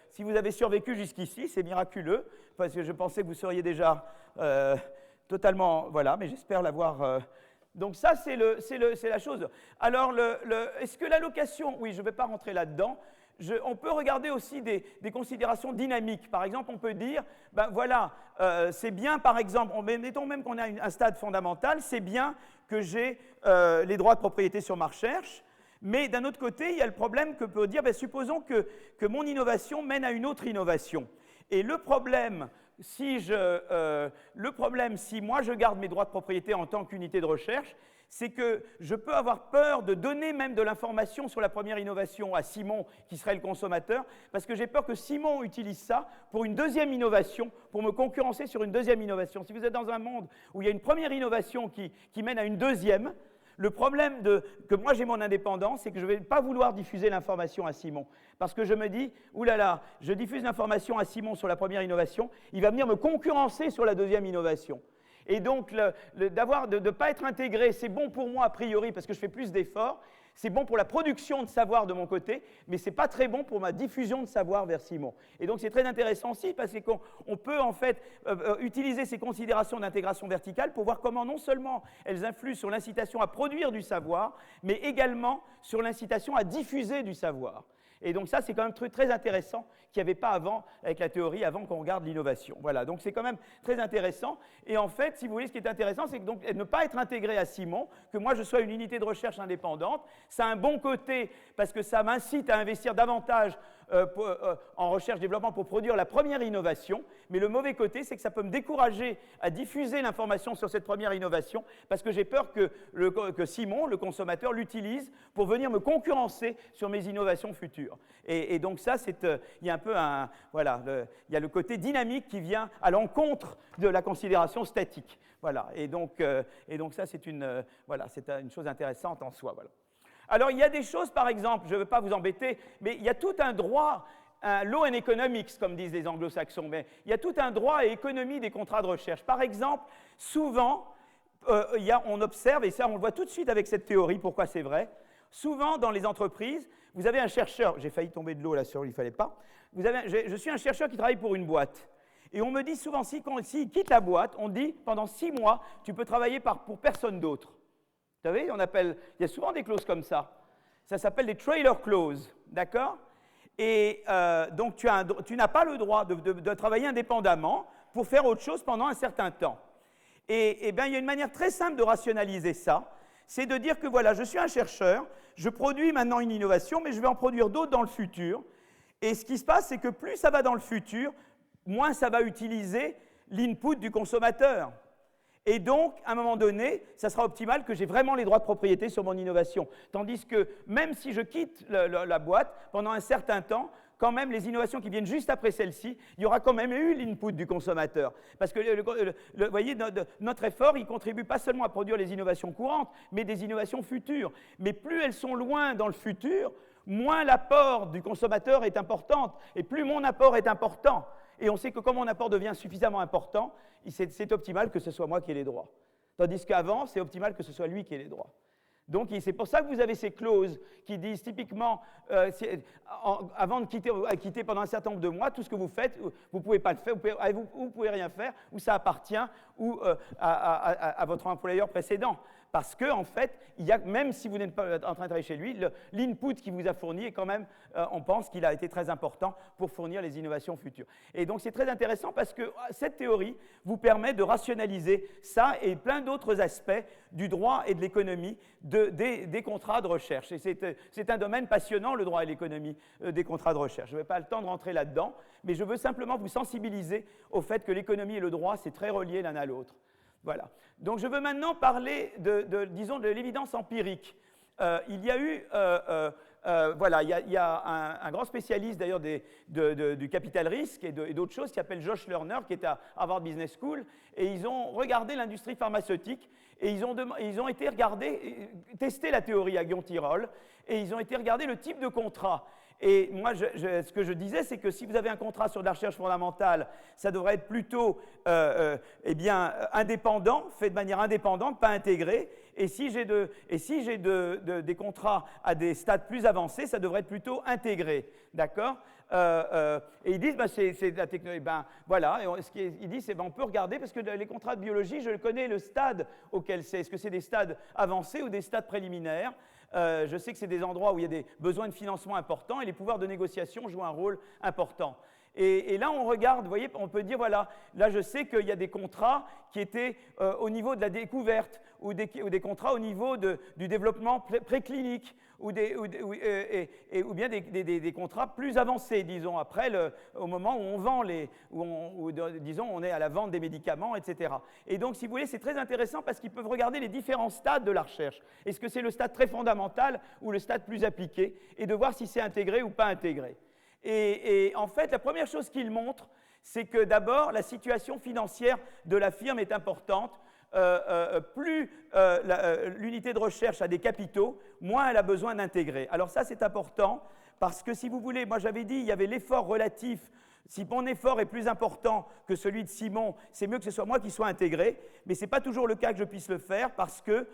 si vous avez survécu jusqu'ici, c'est miraculeux, parce que je pensais que vous seriez déjà totalement... Voilà, mais j'espère l'avoir... Donc ça, c'est la chose. Alors, est-ce que l'allocation... Oui, je ne vais pas rentrer là-dedans. On peut regarder aussi des considérations dynamiques. Par exemple, on peut dire, ben voilà, c'est bien, par exemple, mettons même qu'on a un stade fondamental, c'est bien que j'ai les droits de propriété sur ma recherche, mais d'un autre côté, il y a le problème que peut dire, ben, supposons que mon innovation mène à une autre innovation. Et le problème, si moi je garde mes droits de propriété en tant qu'unité de recherche, c'est que je peux avoir peur de donner même de l'information sur la première innovation à Simon, qui serait le consommateur, parce que j'ai peur que Simon utilise ça pour une deuxième innovation, pour me concurrencer sur une deuxième innovation. Si vous êtes dans un monde où il y a une première innovation qui mène à une deuxième, le problème que moi j'ai mon indépendance, c'est que je ne vais pas vouloir diffuser l'information à Simon. Parce que je me dis, oulala, je diffuse l'information à Simon sur la première innovation, il va venir me concurrencer sur la deuxième innovation. Et donc, de ne pas être intégré, c'est bon pour moi a priori parce que je fais plus d'efforts, c'est bon pour la production de savoir de mon côté, mais ce n'est pas très bon pour ma diffusion de savoir vers Simon. Et donc, c'est très intéressant aussi parce qu'on peut en fait utiliser ces considérations d'intégration verticale pour voir comment non seulement elles influent sur l'incitation à produire du savoir, mais également sur l'incitation à diffuser du savoir. Et donc ça, c'est quand même un truc très intéressant qu'il n'y avait pas avant avec la théorie, avant qu'on regarde l'innovation. Voilà, donc c'est quand même très intéressant. Et en fait, si vous voulez, ce qui est intéressant, c'est que donc, ne pas être intégré à Simon, que moi je sois une unité de recherche indépendante, ça a un bon côté parce que ça m'incite à investir davantage en recherche-développement pour produire la première innovation, mais le mauvais côté, c'est que ça peut me décourager à diffuser l'information sur cette première innovation parce que j'ai peur que Simon, le consommateur, l'utilise pour venir me concurrencer sur mes innovations futures. Et donc ça, il y a un peu il y a le côté dynamique qui vient à l'encontre de la considération statique. Voilà. Et donc ça, c'est une chose intéressante en soi. Voilà. Alors, il y a des choses, par exemple, je ne veux pas vous embêter, mais il y a tout un droit, un law and economics, comme disent les anglo-saxons, mais il y a tout un droit et économie des contrats de recherche. Par exemple, souvent, on observe, et ça on le voit tout de suite avec cette théorie, pourquoi c'est vrai, souvent dans les entreprises, vous avez un chercheur, j'ai failli tomber de l'eau là sur lui, il ne fallait pas, je suis un chercheur qui travaille pour une boîte. Et on me dit souvent, s'il quitte la boîte, on dit, pendant 6 mois, tu peux travailler pour personne d'autre. Vous savez, il y a souvent des clauses comme ça. Ça s'appelle des trailer clauses, d'accord? Et donc, tu n'as pas le droit de travailler indépendamment pour faire autre chose pendant un certain temps. Et bien, il y a une manière très simple de rationaliser ça, c'est de dire que voilà, je suis un chercheur, je produis maintenant une innovation, mais je vais en produire d'autres dans le futur. Et ce qui se passe, c'est que plus ça va dans le futur, moins ça va utiliser l'input du consommateur. Et donc, à un moment donné, ça sera optimal que j'ai vraiment les droits de propriété sur mon innovation. Tandis que même si je quitte la boîte pendant un certain temps, quand même, les innovations qui viennent juste après celle-ci, il y aura quand même eu l'input du consommateur. Parce que, vous voyez, notre effort, il contribue pas seulement à produire les innovations courantes, mais des innovations futures. Mais plus elles sont loin dans le futur, moins l'apport du consommateur est important, et plus mon apport est important. Et on sait que comme mon apport devient suffisamment important, c'est optimal que ce soit moi qui ai les droits. Tandis qu'avant, c'est optimal que ce soit lui qui ait les droits. Donc, c'est pour ça que vous avez ces clauses qui disent typiquement, avant de quitter pendant un certain nombre de mois, tout ce que vous faites, vous ne pouvez pas le faire, vous ne pouvez rien faire, ou ça appartient à votre employeur précédent. Parce qu'en fait, même si vous n'êtes pas en train de travailler chez lui, l'input qu'il vous a fourni est quand même, on pense qu'il a été très important pour fournir les innovations futures. Et donc c'est très intéressant parce que cette théorie vous permet de rationaliser ça et plein d'autres aspects du droit et de l'économie des contrats de recherche. Et c'est un domaine passionnant, le droit et l'économie des contrats de recherche. Je n'ai pas le temps de rentrer là-dedans, mais je veux simplement vous sensibiliser au fait que l'économie et le droit, c'est très relié l'un à l'autre. Voilà. Donc je veux maintenant parler disons, de l'évidence empirique. Il y a eu, il y a un grand spécialiste d'ailleurs du capital risque et d'autres choses qui s'appelle Josh Lerner, qui est à Harvard Business School, et ils ont regardé l'industrie pharmaceutique et ils ont été tester la théorie à Guillaume-Tirol, et ils ont été regarder le type de contrat. Et moi, ce que je disais, c'est que si vous avez un contrat sur de la recherche fondamentale, ça devrait être plutôt indépendant, fait de manière indépendante, pas intégré. Et si j'ai des contrats à des stades plus avancés, ça devrait être plutôt intégré. D'accord? Et ils disent, c'est de la technologie. Ben, voilà, ils disent, on peut regarder, parce que les contrats de biologie, je connais le stade auquel c'est. Est-ce que c'est des stades avancés ou des stades préliminaires? Je sais que c'est des endroits où il y a des besoins de financement importants et les pouvoirs de négociation jouent un rôle important. Et là, on regarde, vous voyez, on peut dire, voilà, là, je sais qu'il y a des contrats qui étaient au niveau de la découverte ou des contrats au niveau du développement préclinique ou bien des contrats plus avancés, disons, après, au moment où on vend disons, on est à la vente des médicaments, etc. Et donc, si vous voulez, c'est très intéressant parce qu'ils peuvent regarder les différents stades de la recherche. Est-ce que c'est le stade très fondamental ou le stade plus appliqué, et de voir si c'est intégré ou pas intégré. Et en fait, la première chose qu'il montre, c'est que d'abord, la situation financière de la firme est importante. Plus l'unité de recherche a des capitaux, moins elle a besoin d'intégrer. Alors ça, c'est important, parce que si vous voulez, moi j'avais dit, il y avait l'effort relatif. Si mon effort est plus important que celui de Simon, c'est mieux que ce soit moi qui soit intégré, mais ce n'est pas toujours le cas que je puisse le faire parce que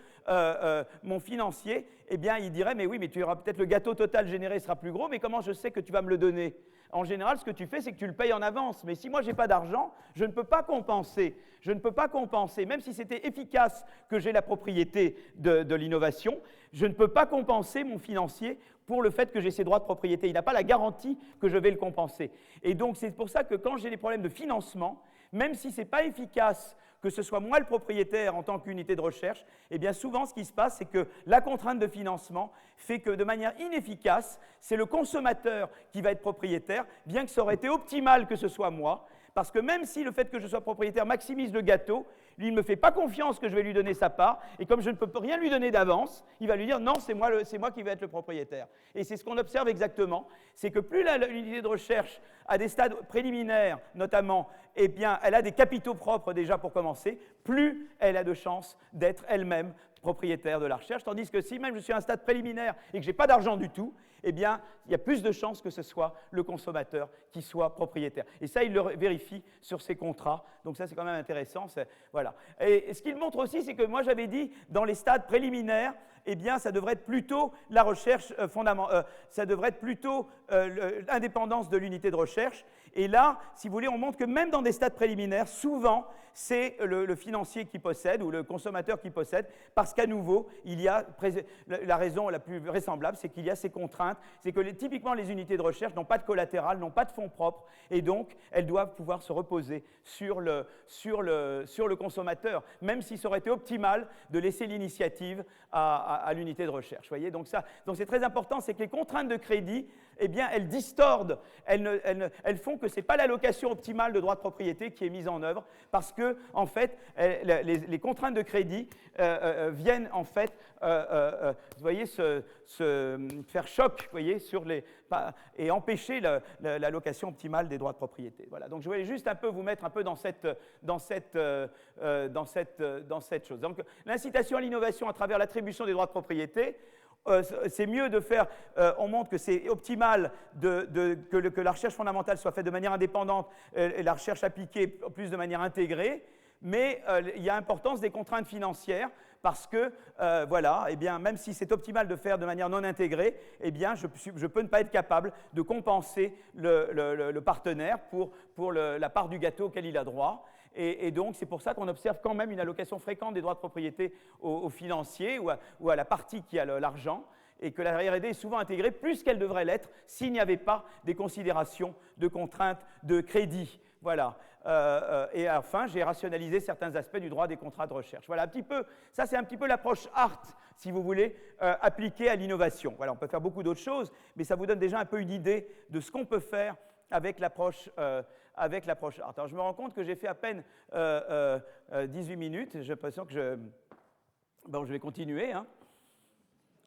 mon financier, eh bien, il dirait, mais oui, mais tu auras peut-être le gâteau total généré sera plus gros, mais comment je sais que tu vas me le donner? En général, ce que tu fais, c'est que tu le payes en avance. Mais si moi, je n'ai pas d'argent, je ne peux pas compenser. Je ne peux pas compenser. Même si c'était efficace que j'ai la propriété de l'innovation, je ne peux pas compenser mon financier pour le fait que j'ai ces droits de propriété. Il n'a pas la garantie que je vais le compenser. Et donc, c'est pour ça que quand j'ai des problèmes de financement, même si ce n'est pas efficace que ce soit moi le propriétaire en tant qu'unité de recherche, eh bien souvent ce qui se passe, c'est que la contrainte de financement fait que de manière inefficace, c'est le consommateur qui va être propriétaire, bien que ça aurait été optimal que ce soit moi, parce que même si le fait que je sois propriétaire maximise le gâteau, lui, il ne me fait pas confiance que je vais lui donner sa part, et comme je ne peux rien lui donner d'avance, il va lui dire non, c'est moi qui vais être le propriétaire. Et c'est ce qu'on observe exactement, c'est que plus l'unité de recherche à des stades préliminaires, notamment, eh bien, elle a des capitaux propres déjà pour commencer, plus elle a de chances d'être elle-même propriétaire de la recherche, tandis que si même je suis à un stade préliminaire et que je n'ai pas d'argent du tout, eh bien, il y a plus de chances que ce soit le consommateur qui soit propriétaire. Et ça, il le vérifie sur ses contrats. Donc ça, c'est quand même intéressant. Voilà. Et ce qu'il montre aussi, c'est que moi, j'avais dit, dans les stades préliminaires, eh bien, ça devrait être plutôt la recherche fondamentale, ça devrait être plutôt l'indépendance de l'unité de recherche. Et là, si vous voulez, on montre que même dans des stades préliminaires, souvent, c'est le financier qui possède ou le consommateur qui possède, parce qu'à nouveau, il y a la raison la plus vraisemblable, c'est qu'il y a ces contraintes, c'est que typiquement les unités de recherche n'ont pas de collatéral, n'ont pas de fonds propres, et donc elles doivent pouvoir se reposer sur le consommateur, même s'il aurait été optimal de laisser l'initiative à l'unité de recherche. Voyez, donc c'est très important, c'est que les contraintes de crédit, eh bien, elles distordent, elles font que ce n'est pas l'allocation optimale de droits de propriété qui est mise en œuvre, parce que, en fait, les contraintes de crédit viennent, en fait, vous voyez, faire choc, vous voyez, et empêcher l'allocation optimale des droits de propriété. Voilà. Donc, je voulais juste un peu vous mettre un peu dans cette chose. Donc, l'incitation à l'innovation à travers l'attribution des droits de propriété, c'est mieux de faire, on montre que c'est optimal que la recherche fondamentale soit faite de manière indépendante et la recherche appliquée plus de manière intégrée, mais il y a importance des contraintes financières parce que, voilà, eh bien, même si c'est optimal de faire de manière non intégrée, eh bien, je peux ne pas être capable de compenser le partenaire pour la part du gâteau auquel il a droit. Et donc, c'est pour ça qu'on observe quand même une allocation fréquente des droits de propriété aux financiers ou à la partie qui a l'argent, et que la R&D est souvent intégrée plus qu'elle devrait l'être s'il n'y avait pas des considérations de contraintes de crédit. Voilà. Et enfin, j'ai rationalisé certains aspects du droit des contrats de recherche. Voilà, ça c'est un petit peu l'approche art, si vous voulez, appliquée à l'innovation. Voilà, on peut faire beaucoup d'autres choses, mais ça vous donne déjà un peu une idée de ce qu'on peut faire avec l'approche art. Alors, je me rends compte que j'ai fait à peine 18 minutes. J'ai l'impression que je vais continuer. Hein.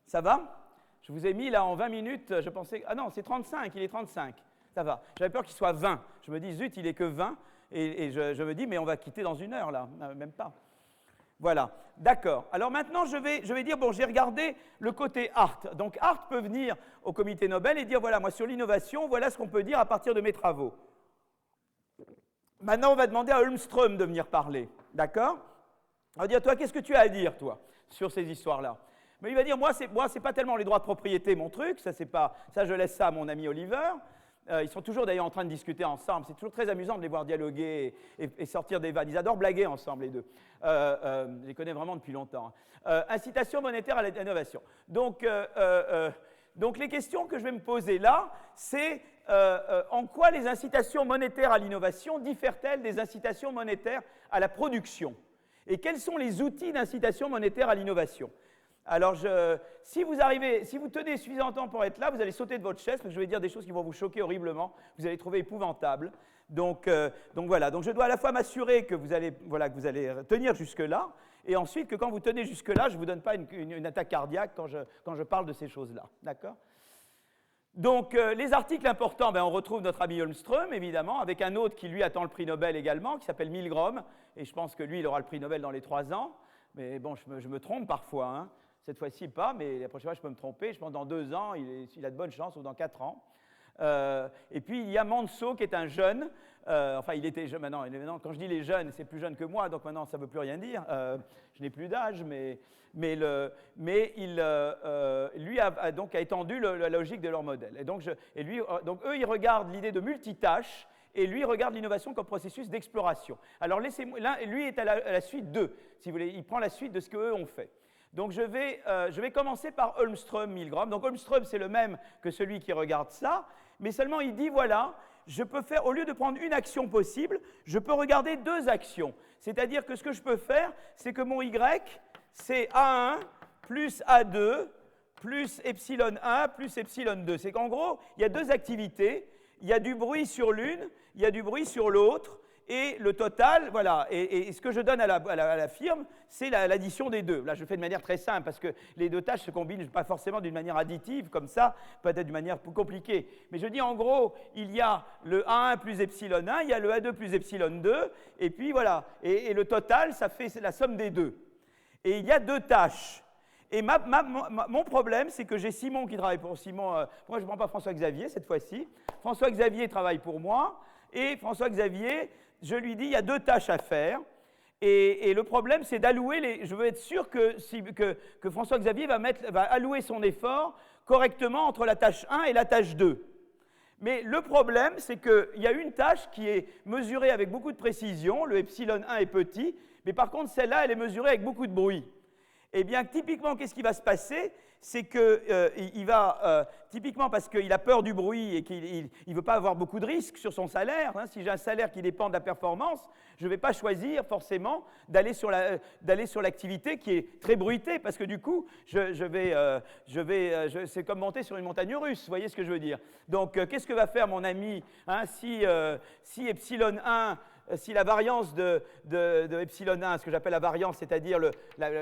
Ça va? Je vous ai mis là en 20 minutes. Je pensais... Ah non, c'est 35. Il est 35. Ça va. J'avais peur qu'il soit 20. Je me dis, zut, il est que 20. Et je me dis, mais on va quitter dans 1 heure, là. Même pas. Voilà. D'accord. Alors maintenant, je vais dire, bon, j'ai regardé le côté art. Donc, art peut venir au comité Nobel et dire, voilà, moi, sur l'innovation, voilà ce qu'on peut dire à partir de mes travaux. Maintenant, on va demander à Holmström de venir parler. D'accord? On va dire, toi, qu'est-ce que tu as à dire, toi, sur ces histoires-là. Mais il va dire, moi, c'est pas tellement les droits de propriété, mon truc, ça, je laisse ça à mon ami Oliver. Ils sont toujours d'ailleurs en train de discuter ensemble. C'est toujours très amusant de les voir dialoguer et sortir des vannes. Ils adorent blaguer ensemble, les deux. Je les connais vraiment depuis longtemps. Incitation monétaire à l'innovation. Donc, les questions que je vais me poser là, c'est en quoi les incitations monétaires à l'innovation diffèrent-elles des incitations monétaires à la production? Et quels sont les outils d'incitation monétaire à l'innovation? Alors, si vous tenez suffisamment de temps pour être là, vous allez sauter de votre chaise, parce que je vais dire des choses qui vont vous choquer horriblement, vous allez trouver épouvantables. Donc voilà, donc je dois à la fois m'assurer que vous allez tenir jusque-là, et ensuite que quand vous tenez jusque-là, je ne vous donne pas une attaque cardiaque quand je parle de ces choses-là. D'accord? Donc, les articles importants, on retrouve notre ami Holmström, évidemment, avec un autre qui, lui, attend le prix Nobel également, qui s'appelle Milgrom, et je pense que lui, il aura le prix Nobel dans les 3 ans. Mais bon, je me trompe parfois, hein. Cette fois-ci, pas, mais la prochaine fois, je peux me tromper. Je pense que dans 2 ans, il a de bonnes chances, ou dans 4 ans. Et puis, il y a Manso, qui est un jeune. Enfin, il était jeune maintenant. Quand je dis les jeunes, c'est plus jeune que moi, donc maintenant, ça ne veut plus rien dire. Je n'ai plus d'âge, mais lui a étendu la logique de leur modèle. Et donc, eux, ils regardent l'idée de multitâche, et lui regarde l'innovation comme processus d'exploration. Alors, lui est à la suite d'eux, si vous voulez. Il prend la suite de ce qu'eux ont fait. Donc, je vais commencer par Holmström-Milgrom. Donc, Holmström, c'est le même que celui qui regarde ça, mais seulement il dit, voilà, je peux faire, au lieu de prendre une action possible, je peux regarder 2 actions. C'est-à-dire que ce que je peux faire, c'est que mon Y, c'est A1 plus A2 plus epsilon 1 plus epsilon 2. C'est qu'en gros, il y a 2 activités, il y a du bruit sur l'une, il y a du bruit sur l'autre, et le total, voilà, et ce que je donne à la firme, c'est l'addition des 2. Là, je le fais de manière très simple, parce que les 2 tâches se combinent pas forcément d'une manière additive, comme ça, peut-être d'une manière plus compliquée. Mais je dis, en gros, il y a le A1 plus epsilon 1, il y a le A2 plus epsilon 2, et puis voilà. Et le total, ça fait la somme des 2. Et il y a 2 tâches. Et mon problème, c'est que j'ai Simon qui travaille pour Simon. Moi, je ne prends pas François-Xavier cette fois-ci. François-Xavier travaille pour moi, et François-Xavier, je lui dis, il y a 2 tâches à faire, et le problème, c'est d'allouer je veux être sûr que François-Xavier va allouer son effort correctement entre la tâche 1 et la tâche 2. Mais le problème, c'est qu'il y a une tâche qui est mesurée avec beaucoup de précision, le epsilon 1 est petit, mais par contre, celle-là, elle est mesurée avec beaucoup de bruit. Eh bien, typiquement, qu'est-ce qui va se passer? C'est qu'il va, typiquement parce qu'il a peur du bruit et qu'il ne veut pas avoir beaucoup de risques sur son salaire, hein, si j'ai un salaire qui dépend de la performance, je ne vais pas choisir forcément d'aller sur l'activité qui est très bruitée, parce que du coup, c'est comme monter sur une montagne russe, vous voyez ce que je veux dire? Donc, qu'est-ce que va faire mon ami, hein, si epsilon 1... Si la variance de epsilon 1, ce que j'appelle la variance, c'est-à-dire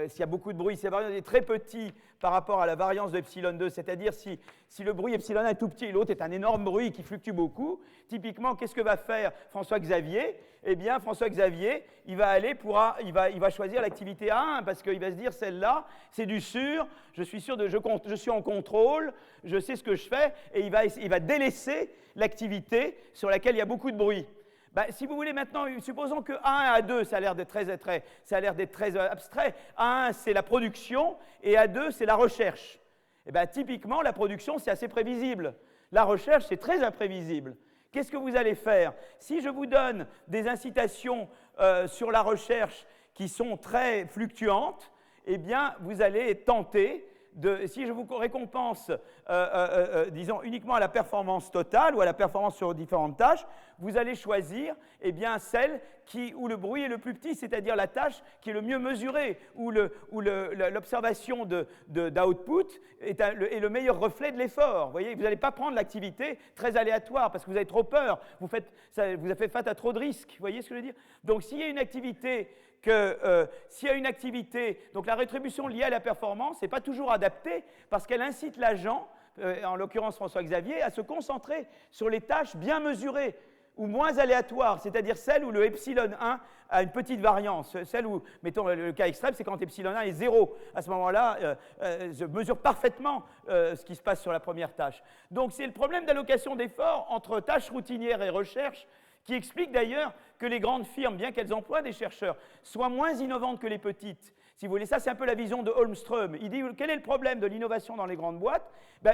s'il y a beaucoup de bruit, si la variance est très petite par rapport à la variance de epsilon 2, c'est-à-dire si le bruit epsilon 1 est tout petit et l'autre est un énorme bruit qui fluctue beaucoup, typiquement, qu'est-ce que va faire François-Xavier? Eh bien, François-Xavier, il va choisir l'activité A1 parce qu'il va se dire, celle-là, c'est du sûr, je suis sûr, je suis en contrôle, je sais ce que je fais, et il va délaisser l'activité sur laquelle il y a beaucoup de bruit. Si vous voulez maintenant, supposons que A1 et A2, ça a l'air d'être très abstrait. A1, c'est la production, et A2, c'est la recherche. Et typiquement, la production, c'est assez prévisible. La recherche, c'est très imprévisible. Qu'est-ce que vous allez faire? Si je vous donne des incitations sur la recherche qui sont très fluctuantes, eh bien, vous allez tenter si je vous récompense, disons, uniquement à la performance totale ou à la performance sur différentes tâches, vous allez choisir celle où le bruit est le plus petit, c'est-à-dire la tâche qui est le mieux mesurée, où l'observation d'output est le meilleur reflet de l'effort. Vous voyez, vous n'allez pas prendre l'activité très aléatoire parce que vous avez trop peur, vous avez fait face à trop de risques. Vous voyez ce que je veux dire? Donc, s'il y a une activité donc la rétribution liée à la performance n'est pas toujours adaptée parce qu'elle incite l'agent, en l'occurrence François-Xavier, à se concentrer sur les tâches bien mesurées ou moins aléatoires, c'est-à-dire celles où le epsilon 1 a une petite variance. Celle où, mettons le cas extrême, c'est quand epsilon 1 est 0. À ce moment-là, je mesure parfaitement ce qui se passe sur la première tâche. Donc c'est le problème d'allocation d'efforts entre tâches routinières et recherche qui explique d'ailleurs que les grandes firmes, bien qu'elles emploient des chercheurs, soient moins innovantes que les petites. Si vous voulez, ça c'est un peu la vision de Holmström. Il dit, quel est le problème de l'innovation dans les grandes boîtes?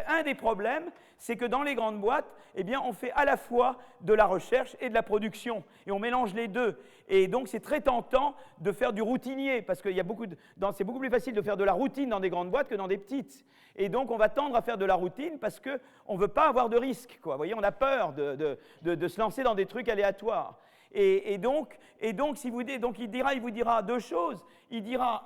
Un des problèmes, c'est que dans les grandes boîtes, eh bien, on fait à la fois de la recherche et de la production, et on mélange les deux. Et donc c'est très tentant de faire du routinier, parce que c'est beaucoup plus facile de faire de la routine dans des grandes boîtes que dans des petites. Et donc on va tendre à faire de la routine parce qu'on ne veut pas avoir de risque, quoi. Vous voyez, on a peur de se lancer dans des trucs aléatoires. Et donc, il vous dira deux choses. Il dira,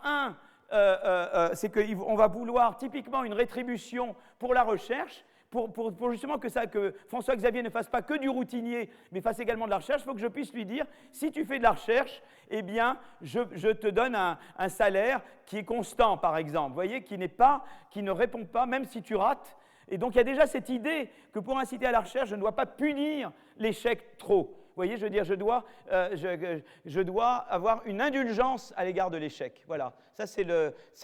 c'est qu'on va vouloir typiquement une rétribution pour la recherche, pour justement que François-Xavier ne fasse pas que du routinier, mais fasse également de la recherche. Il faut que je puisse lui dire, si tu fais de la recherche, eh bien, je te donne un salaire qui est constant, par exemple, vous voyez, qui ne répond pas, même si tu rates. Et donc, il y a déjà cette idée que pour inciter à la recherche, je ne dois pas punir l'échec trop. Vous voyez, je veux dire, je dois avoir une indulgence à l'égard de l'échec. Voilà, ça c'est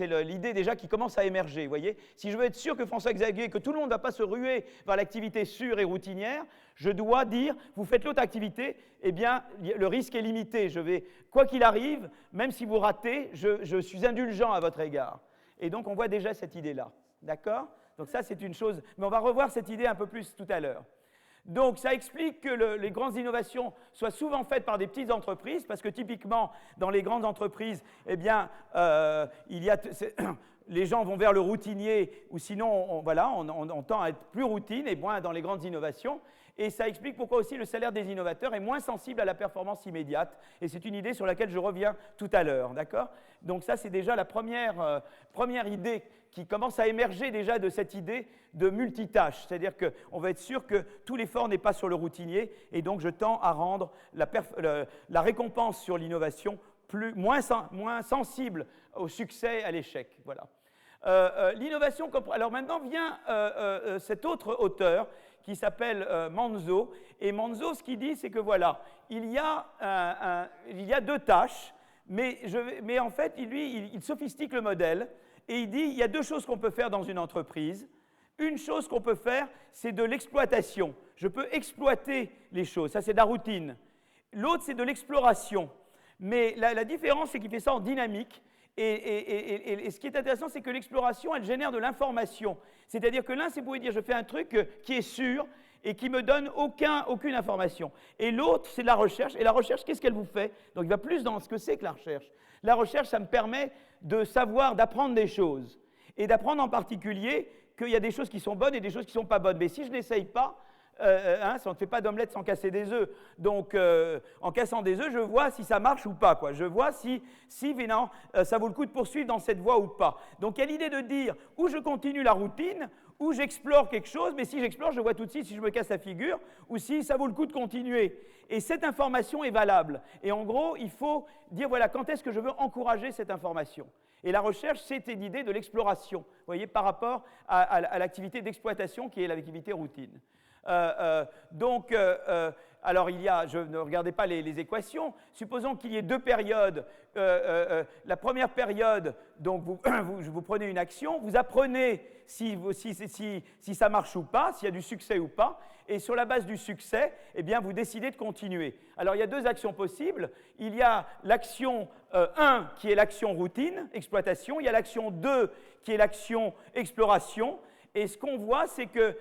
l'idée déjà qui commence à émerger. Vous voyez, si je veux être sûr que François-Xavier, que tout le monde ne va pas se ruer vers l'activité sûre et routinière, je dois dire, vous faites l'autre activité, eh bien, le risque est limité. Quoi qu'il arrive, même si vous ratez, je suis indulgent à votre égard. Et donc, on voit déjà cette idée-là. D'accord? Donc ça, c'est une chose. Mais on va revoir cette idée un peu plus tout à l'heure. Donc, ça explique que les grandes innovations soient souvent faites par des petites entreprises, parce que typiquement, dans les grandes entreprises, eh bien, les gens vont vers le routinier, ou sinon, on tend à être plus routine, et moins dans les grandes innovations. Et ça explique pourquoi aussi le salaire des innovateurs est moins sensible à la performance immédiate. Et c'est une idée sur laquelle je reviens tout à l'heure, d'accord? Donc ça, c'est déjà la première idée qui commence à émerger déjà de cette idée de multitâche. C'est-à-dire qu'on va être sûr que tout l'effort n'est pas sur le routinier, et donc je tends à rendre la récompense sur l'innovation moins sensible au succès et à l'échec. Voilà. L'innovation, alors maintenant vient cet autre auteur qui s'appelle Manzo. Et Manzo, ce qu'il dit, c'est que voilà, il y a deux tâches, mais en fait, il sophistique le modèle, et il dit, il y a deux choses qu'on peut faire dans une entreprise. Une chose qu'on peut faire, c'est de l'exploitation. Je peux exploiter les choses, ça c'est de la routine. L'autre, c'est de l'exploration. Mais la différence, c'est qu'il fait ça en dynamique. Et ce qui est intéressant, c'est que l'exploration, elle génère de l'information. C'est-à-dire que l'un, c'est pour dire, je fais un truc qui est sûr et qui ne me donne aucune information. Et l'autre, c'est de la recherche. Et la recherche, qu'est-ce qu'elle vous fait? Donc il va plus dans ce que c'est que la recherche. La recherche, ça me permet de savoir, d'apprendre des choses. Et d'apprendre en particulier qu'il y a des choses qui sont bonnes et des choses qui ne sont pas bonnes. Mais si je n'essaye pas, ça ne fait pas d'omelette sans casser des œufs. Donc, en cassant des œufs, je vois si ça marche ou pas, quoi. Je vois si ça vaut le coup de poursuivre dans cette voie ou pas. Donc, il y a l'idée de dire, ou je continue la routine, ou j'explore quelque chose, mais si j'explore, je vois tout de suite si je me casse la figure, ou si ça vaut le coup de continuer. Et cette information est valable. Et en gros, il faut dire, voilà, quand est-ce que je veux encourager cette information? Et la recherche, c'était l'idée de l'exploration, vous voyez, par rapport à l'activité d'exploitation qui est l'activité routine. Alors je ne regardais pas les équations, supposons qu'il y ait deux périodes. La première période, donc vous prenez une action, vous apprenez si ça marche ou pas, s'il y a du succès ou pas, et sur la base du succès, eh bien, vous décidez de continuer. Alors il y a deux actions possibles. Il y a l'action 1 qui est l'action routine, exploitation, il y a l'action 2 qui est l'action exploration, et ce qu'on voit, c'est que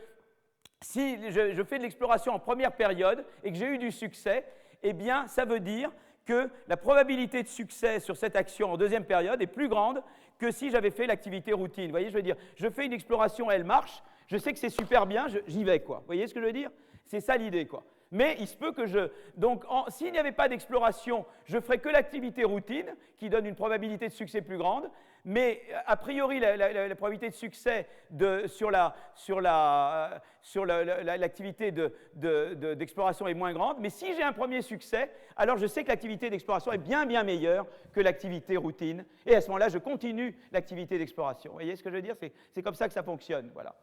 si je fais de l'exploration en première période et que j'ai eu du succès, eh bien, ça veut dire que la probabilité de succès sur cette action en deuxième période est plus grande que si j'avais fait l'activité routine. Vous voyez, je veux dire, je fais une exploration, elle marche, je sais que c'est super bien, j'y vais, quoi. Vous voyez ce que je veux dire? C'est ça l'idée, quoi. Mais il se peut que donc, s'il n'y avait pas d'exploration, je ferais que l'activité routine, qui donne une probabilité de succès plus grande, mais a priori, la probabilité de succès sur l'activité d'exploration est moins grande. Mais si j'ai un premier succès, alors je sais que l'activité d'exploration est bien, bien meilleure que l'activité routine. Et à ce moment-là, je continue l'activité d'exploration. Vous voyez ce que je veux dire? C'est comme ça que ça fonctionne. Voilà.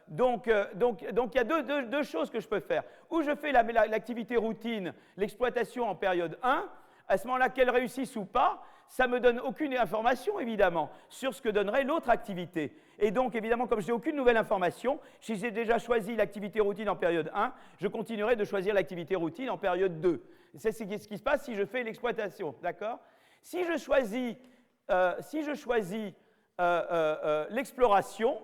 Donc, il y a deux choses que je peux faire. Ou je fais l'activité routine, l'exploitation en période 1, à ce moment-là, qu'elle réussisse ou pas, ça ne me donne aucune information, évidemment, sur ce que donnerait l'autre activité. Et donc, évidemment, comme je n'ai aucune nouvelle information, si j'ai déjà choisi l'activité routine en période 1, je continuerai de choisir l'activité routine en période 2. C'est ce qui se passe si je fais l'exploitation, d'accord? Si je choisis si je choisis l'exploration,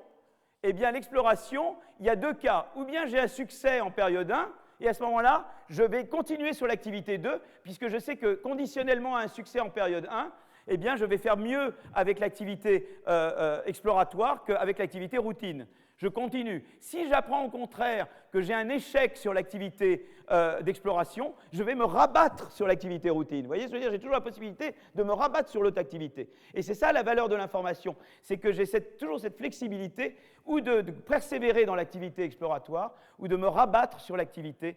eh bien l'exploration, il y a deux cas. Ou bien j'ai un succès en période 1, et à ce moment-là, je vais continuer sur l'activité 2, puisque je sais que conditionnellement à un succès en période 1, eh bien je vais faire mieux avec l'activité exploratoire qu'avec l'activité routine. Je continue. Si j'apprends au contraire que j'ai un échec sur l'activité d'exploration, je vais me rabattre sur l'activité routine. Vous voyez ce que je veux dire? J'ai toujours la possibilité de me rabattre sur l'autre activité. Et c'est ça la valeur de l'information. C'est que j'ai toujours cette flexibilité ou de persévérer dans l'activité exploratoire ou de me rabattre sur l'activité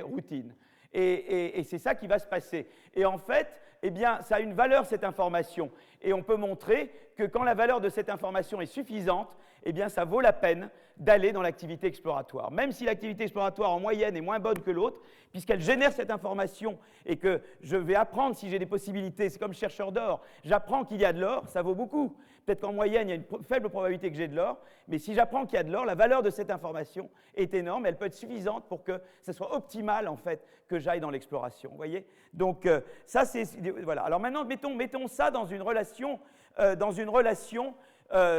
routine. Et c'est ça qui va se passer. Et en fait, eh bien, ça a une valeur, cette information. Et on peut montrer que quand la valeur de cette information est suffisante, eh bien, ça vaut la peine d'aller dans l'activité exploratoire. Même si l'activité exploratoire en moyenne est moins bonne que l'autre, puisqu'elle génère cette information et que je vais apprendre si j'ai des possibilités, c'est comme chercheur d'or, j'apprends qu'il y a de l'or, ça vaut beaucoup. Peut-être qu'en moyenne, il y a une faible probabilité que j'ai de l'or, mais si j'apprends qu'il y a de l'or, la valeur de cette information est énorme, elle peut être suffisante pour que ce soit optimal, en fait, que j'aille dans l'exploration. Vous voyez? Donc, ça, c'est... Voilà. Alors maintenant, mettons ça dans une relation...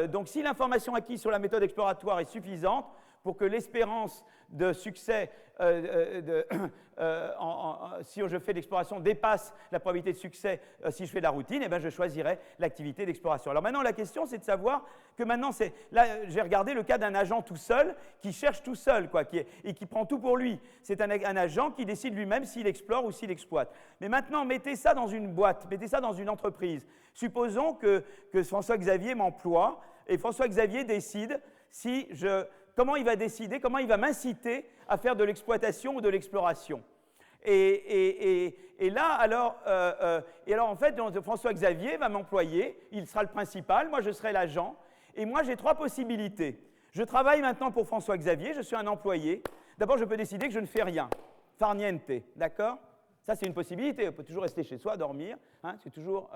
donc, si l'information acquise sur la méthode exploratoire est suffisante pour que l'espérance de succès, si je fais de l'exploration, dépasse la probabilité de succès si je fais de la routine, eh bien, je choisirai l'activité d'exploration. Alors maintenant, la question, c'est de savoir que maintenant, là, j'ai regardé le cas d'un agent tout seul, qui cherche tout seul, quoi, et qui prend tout pour lui. C'est un agent qui décide lui-même s'il explore ou s'il exploite. Mais maintenant, mettez ça dans une boîte, mettez ça dans une entreprise. Supposons que François-Xavier m'emploie, et François-Xavier décide comment il va décider, comment il va m'inciter à faire de l'exploitation ou de l'exploration. Et là, alors, en fait, François-Xavier va m'employer, il sera le principal, moi je serai l'agent, et moi j'ai trois possibilités. Je travaille maintenant pour François-Xavier, je suis un employé. D'abord, je peux décider que je ne fais rien, far niente, d'accord? Ça, c'est une possibilité, on peut toujours rester chez soi, dormir, hein, c'est toujours...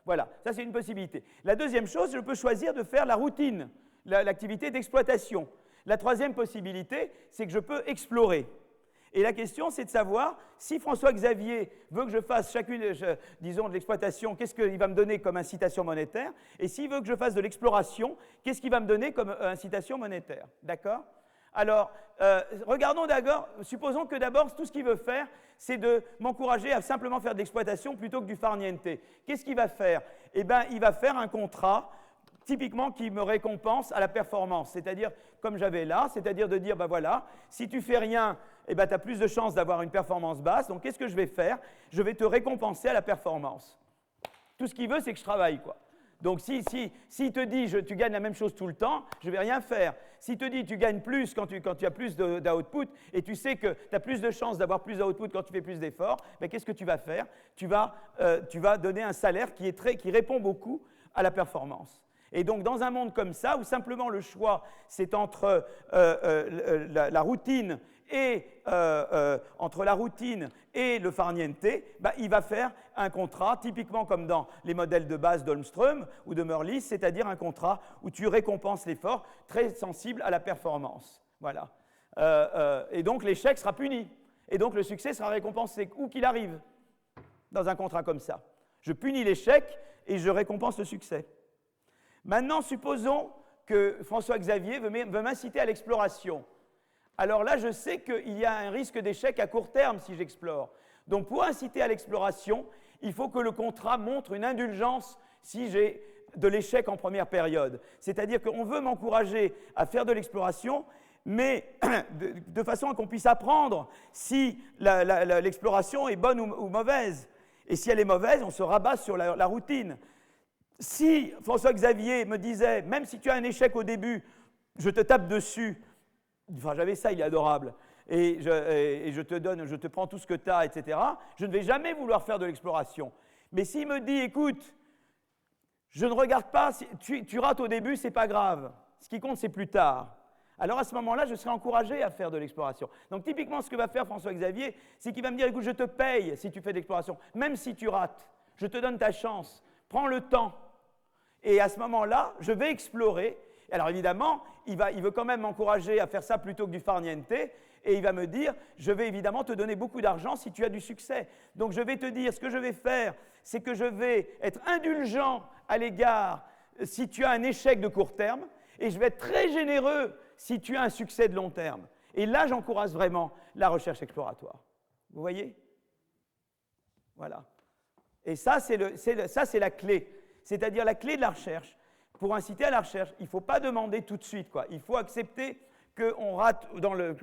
voilà, ça c'est une possibilité. La deuxième chose, je peux choisir de faire la routine, l'activité d'exploitation. La troisième possibilité, c'est que je peux explorer. Et la question, c'est de savoir si François-Xavier veut que je fasse disons, de l'exploitation, qu'est-ce qu'il va me donner comme incitation monétaire? Et s'il veut que je fasse de l'exploration, qu'est-ce qu'il va me donner comme incitation monétaire? D'accord? Alors, regardons d'abord, supposons que d'abord, tout ce qu'il veut faire, c'est de m'encourager à simplement faire de l'exploitation plutôt que du far niente. Qu'est-ce qu'il va faire? Eh bien, il va faire un contrat typiquement qui me récompense à la performance, c'est-à-dire, comme j'avais là, c'est-à-dire de dire, ben voilà, si tu fais rien, eh ben, tu as plus de chances d'avoir une performance basse, donc qu'est-ce que je vais faire? Je vais te récompenser à la performance. Tout ce qu'il veut, c'est que je travaille, quoi. Donc, s'il te dit, tu gagnes la même chose tout le temps, je ne vais rien faire. S'il te dit, tu gagnes plus quand tu as plus d'output, et tu sais que tu as plus de chances d'avoir plus d'output quand tu fais plus d'efforts, ben, qu'est-ce que tu vas faire? Tu vas donner un salaire qui répond beaucoup à la performance. Et donc, dans un monde comme ça, où simplement le choix, c'est entre la routine et le far niente, bah, il va faire un contrat, typiquement comme dans les modèles de base d'Holmström ou de Mörlis, c'est-à-dire un contrat où tu récompenses l'effort très sensible à la performance. Voilà. Et donc, l'échec sera puni. Et donc, le succès sera récompensé, où qu'il arrive, dans un contrat comme ça. Je punis l'échec et je récompense le succès. Maintenant, supposons que François-Xavier veut m'inciter à l'exploration. Alors là, je sais qu'il y a un risque d'échec à court terme si j'explore. Donc, pour inciter à l'exploration, il faut que le contrat montre une indulgence si j'ai de l'échec en première période. C'est-à-dire qu'on veut m'encourager à faire de l'exploration, mais de façon à qu'on puisse apprendre si l'exploration est bonne ou mauvaise. Et si elle est mauvaise, on se rabat sur la routine. Si François-Xavier me disait, même si tu as un échec au début, je te tape dessus, enfin j'avais ça, il est adorable, et je te prends tout ce que tu as, etc., je ne vais jamais vouloir faire de l'exploration. Mais s'il me dit, écoute, je ne regarde pas, tu rates au début, c'est pas grave, ce qui compte c'est plus tard. Alors à ce moment-là, je serai encouragé à faire de l'exploration. Donc typiquement, ce que va faire François-Xavier, c'est qu'il va me dire, écoute, je te paye si tu fais de l'exploration, même si tu rates, je te donne ta chance, prends le temps. Et à ce moment-là, je vais explorer, Alors évidemment, il veut quand même m'encourager à faire ça plutôt que du farniente, et il va me dire, je vais évidemment te donner beaucoup d'argent si tu as du succès. Donc je vais te dire, ce que je vais faire, c'est que je vais être indulgent à l'égard si tu as un échec de court terme, et je vais être très généreux si tu as un succès de long terme. Et là, j'encourage vraiment la recherche exploratoire. Vous voyez? Voilà. Et ça, c'est la clé. C'est-à-dire la clé de la recherche. Pour inciter à la recherche, il ne faut pas demander tout de suite, quoi. Il faut accepter qu'on rate dans le...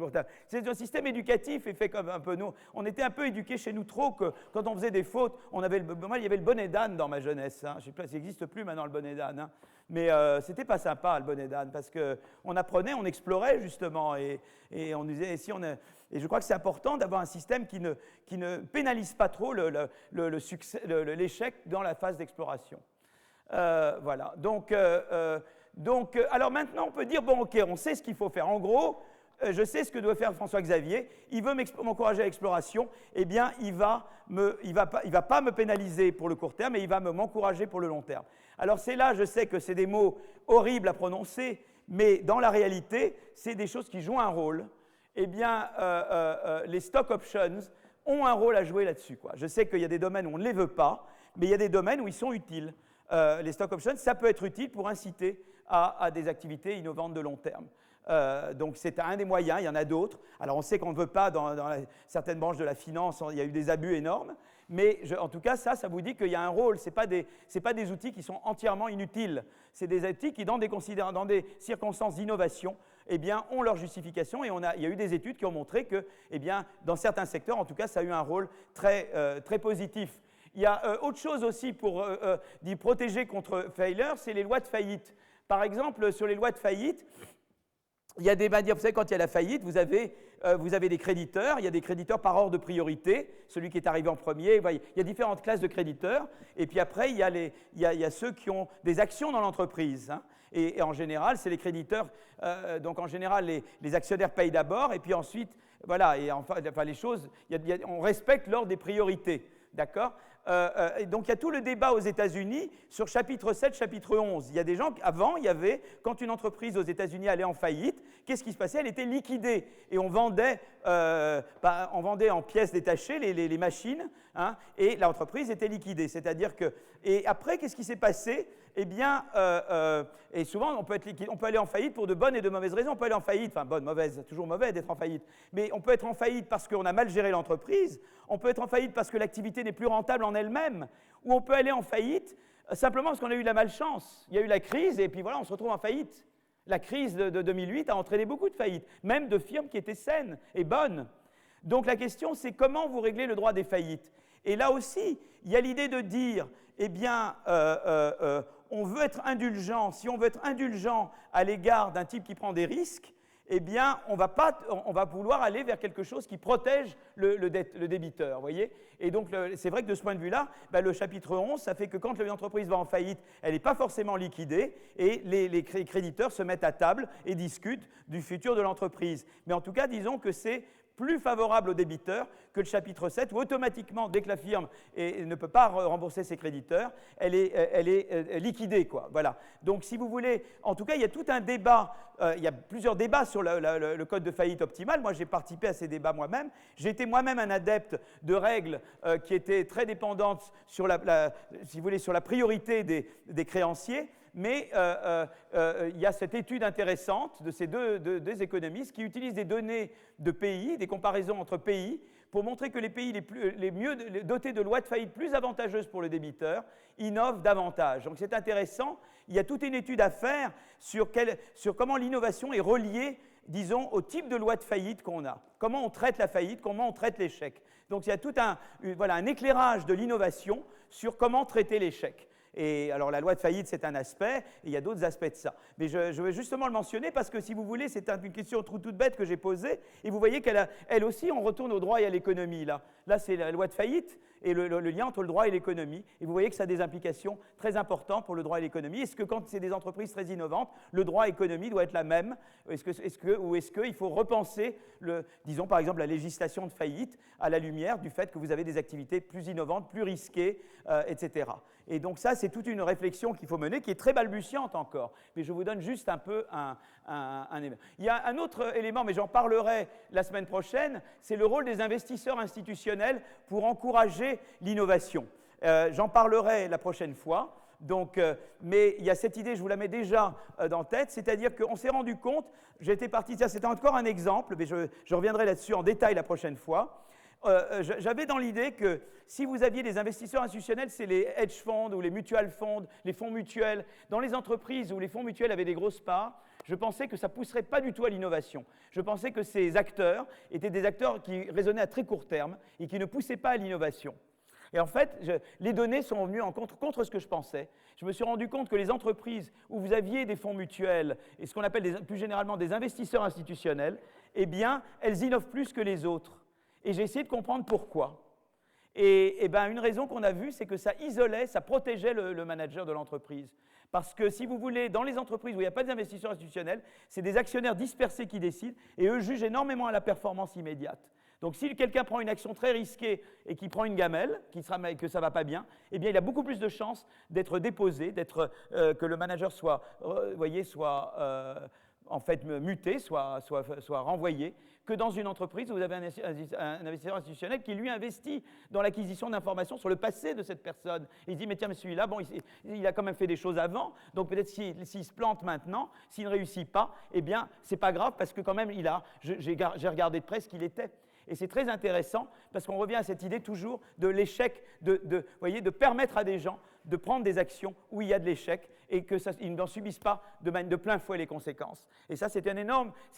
C'est un système éducatif et fait comme un peu nous. On était un peu éduqués chez nous trop que quand on faisait des fautes, moi, il y avait le bonnet d'âne dans ma jeunesse. Hein. Je ne sais pas, ça n'existe plus maintenant le bonnet d'âne. Hein. Mais c'était pas sympa le bonnet d'âne parce qu'on apprenait, on explorait justement et on disait, et je crois que c'est important d'avoir un système qui ne pénalise pas trop l'échec dans la phase d'exploration. Voilà. Donc, alors maintenant, on peut dire, bon, ok, on sait ce qu'il faut faire. En gros, je sais ce que doit faire François Xavier. Il veut m'encourager à l'exploration. Eh bien, il va pas me pénaliser pour le court terme, mais il va m'encourager pour le long terme. Alors, c'est là, je sais que c'est des mots horribles à prononcer, mais dans la réalité, c'est des choses qui jouent un rôle. Eh bien, les stock options ont un rôle à jouer là-dessus, quoi. Je sais qu'il y a des domaines où on ne les veut pas, mais il y a des domaines où ils sont utiles. Les stock options, ça peut être utile pour inciter à des activités innovantes de long terme. Donc c'est un des moyens, il y en a d'autres. Alors on sait qu'on ne veut pas, dans certaines branches de la finance, il y a eu des abus énormes, mais en tout cas, ça vous dit qu'il y a un rôle. Ce n'est pas des outils qui sont entièrement inutiles. C'est des outils qui, dans des circonstances d'innovation, eh bien, ont leur justification. Et il y a eu des études qui ont montré que, eh bien, dans certains secteurs, en tout cas, ça a eu un rôle très, très positif. Il y a autre chose aussi pour d'y protéger contre failure, c'est les lois de faillite. Par exemple, sur les lois de faillite, il y a des manières, vous savez, quand il y a la faillite, vous avez des créditeurs, il y a des créditeurs par ordre de priorité, celui qui est arrivé en premier, il y a différentes classes de créditeurs, et puis après, il y a ceux qui ont des actions dans l'entreprise. Hein, et en général, c'est les créditeurs, donc en général, les actionnaires payent d'abord, et puis ensuite, voilà, et enfin les choses, on respecte l'ordre des priorités, d'accord ? Donc il y a tout le débat aux États-Unis sur chapitre 7, chapitre 11. Il y a des gens, avant, il y avait, quand une entreprise aux États-Unis allait en faillite, qu'est-ce qui se passait? Elle était liquidée. Et on vendait en pièces détachées les machines, hein, et l'entreprise était liquidée. C'est-à-dire que... Et après, qu'est-ce qui s'est passé? Eh bien, et souvent, on peut aller en faillite pour de bonnes et de mauvaises raisons. On peut aller en faillite, enfin, bonne, mauvaise, toujours mauvais d'être en faillite, mais on peut être en faillite parce qu'on a mal géré l'entreprise, on peut être en faillite parce que l'activité n'est plus rentable en elle-même, ou on peut aller en faillite simplement parce qu'on a eu de la malchance. Il y a eu la crise, et puis voilà, on se retrouve en faillite. La crise de 2008 a entraîné beaucoup de faillites, même de firmes qui étaient saines et bonnes. Donc la question, c'est comment vous réglez le droit des faillites. Et là aussi, il y a l'idée de dire, eh bien, on veut être indulgent. Si on veut être indulgent à l'égard d'un type qui prend des risques, eh bien, on va vouloir aller vers quelque chose qui protège le débiteur, voyez. Et donc, c'est vrai que de ce point de vue-là, le chapitre 11, ça fait que quand l'entreprise va en faillite, elle n'est pas forcément liquidée, et les créditeurs se mettent à table et discutent du futur de l'entreprise. Mais en tout cas, disons que c'est plus favorable aux débiteurs que le chapitre 7, où automatiquement, dès que la firme ne peut pas rembourser ses créditeurs, elle est liquidée, quoi. Voilà. Donc, si vous voulez, en tout cas, il y a tout un débat, il y a plusieurs débats sur le code de faillite optimale. Moi, j'ai participé à ces débats moi-même. J'ai été moi-même un adepte de règles qui étaient très dépendantes sur si vous voulez, sur la priorité des créanciers. Mais il y a cette étude intéressante de ces deux économistes qui utilisent des données de pays, des comparaisons entre pays, pour montrer que les pays les mieux dotés de lois de faillite plus avantageuses pour le débiteur innovent davantage. Donc c'est intéressant. Il y a toute une étude à faire sur comment l'innovation est reliée, disons, au type de loi de faillite qu'on a. Comment on traite la faillite, comment on traite l'échec. Donc il y a tout un éclairage de l'innovation sur comment traiter l'échec. Et alors la loi de faillite, c'est un aspect, et il y a d'autres aspects de ça. Mais je vais justement le mentionner parce que, si vous voulez, c'est une question toute bête que j'ai posée, et vous voyez qu'elle aussi, on retourne au droit et à l'économie. Là c'est la loi de faillite et le lien entre le droit et l'économie. Et vous voyez que ça a des implications très importantes pour le droit et l'économie. Est-ce que quand c'est des entreprises très innovantes, le droit et l'économie doit être la même? Ou est-ce qu'il faut repenser, disons par exemple, la législation de faillite à la lumière du fait que vous avez des activités plus innovantes, plus risquées, etc. Et donc ça, c'est toute une réflexion qu'il faut mener, qui est très balbutiante encore. Mais je vous donne juste un peu un élément. Il y a un autre élément, mais j'en parlerai la semaine prochaine, c'est le rôle des investisseurs institutionnels pour encourager l'innovation. J'en parlerai la prochaine fois. Donc, mais il y a cette idée, je vous la mets déjà dans la tête, c'est-à-dire qu'on s'est rendu compte, j'étais parti, c'était encore un exemple, mais je reviendrai là-dessus en détail la prochaine fois. J'avais dans l'idée que si vous aviez des investisseurs institutionnels, c'est les hedge funds ou les mutual funds, les fonds mutuels, dans les entreprises où les fonds mutuels avaient des grosses parts, je pensais que ça ne pousserait pas du tout à l'innovation. Je pensais que ces acteurs étaient des acteurs qui raisonnaient à très court terme et qui ne poussaient pas à l'innovation. Et en fait, les données sont venues contre ce que je pensais. Je me suis rendu compte que les entreprises où vous aviez des fonds mutuels et ce qu'on appelle plus généralement des investisseurs institutionnels, eh bien, elles innovent plus que les autres. Et j'ai essayé de comprendre pourquoi. Et ben, une raison qu'on a vue, c'est que ça isolait, ça protégeait le manager de l'entreprise. Parce que si vous voulez, dans les entreprises où il n'y a pas d'investisseurs institutionnels, c'est des actionnaires dispersés qui décident et eux jugent énormément à la performance immédiate. Donc si quelqu'un prend une action très risquée et qui prend une gamelle, que ça ne va pas bien, eh bien il a beaucoup plus de chances d'être déposé, que le manager soit en fait muté, soit renvoyé, que dans une entreprise où vous avez un investisseur institutionnel qui lui investit dans l'acquisition d'informations sur le passé de cette personne. Et il dit, mais tiens, mais celui-là, bon, il a quand même fait des choses avant, donc peut-être s'il se plante maintenant, s'il ne réussit pas, eh bien, c'est pas grave parce que quand même, j'ai regardé de près ce qu'il était. Et c'est très intéressant parce qu'on revient à cette idée toujours de l'échec, de permettre à des gens de prendre des actions où il y a de l'échec et qu'ils n'en subissent pas de plein fouet les conséquences. Et ça, c'est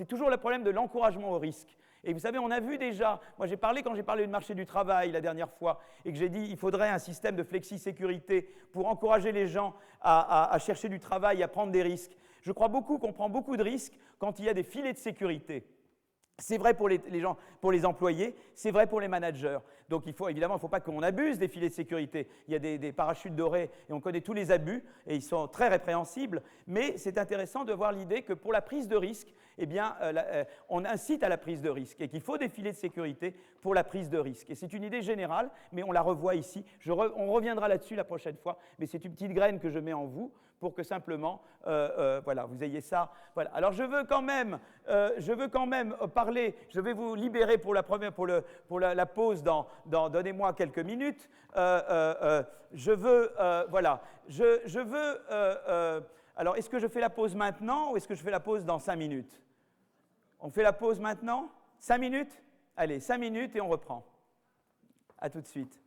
toujours le problème de l'encouragement au risque. Et vous savez, on a vu déjà, moi quand j'ai parlé du marché du travail la dernière fois, et que j'ai dit qu'il faudrait un système de flexi-sécurité pour encourager les gens à chercher du travail, à prendre des risques. Je crois beaucoup qu'on prend beaucoup de risques quand il y a des filets de sécurité. C'est vrai pour les gens, pour les employés, c'est vrai pour les managers. Donc évidemment, il ne faut pas qu'on abuse des filets de sécurité. Il y a des parachutes dorés et on connaît tous les abus et ils sont très répréhensibles. Mais c'est intéressant de voir l'idée que pour la prise de risque, eh bien, on incite à la prise de risque et qu'il faut des filets de sécurité pour la prise de risque. Et c'est une idée générale, mais on la revoit ici. On reviendra là-dessus la prochaine fois, mais c'est une petite graine que je mets en vous pour que simplement, voilà, vous ayez ça. Voilà. Alors je veux quand même parler. Je vais vous libérer pour la pause donnez-moi quelques minutes. Alors, est-ce que je fais la pause maintenant ou est-ce que je fais la pause dans 5 minutes? On fait la pause maintenant? 5 minutes? Allez, 5 minutes et on reprend. À tout de suite.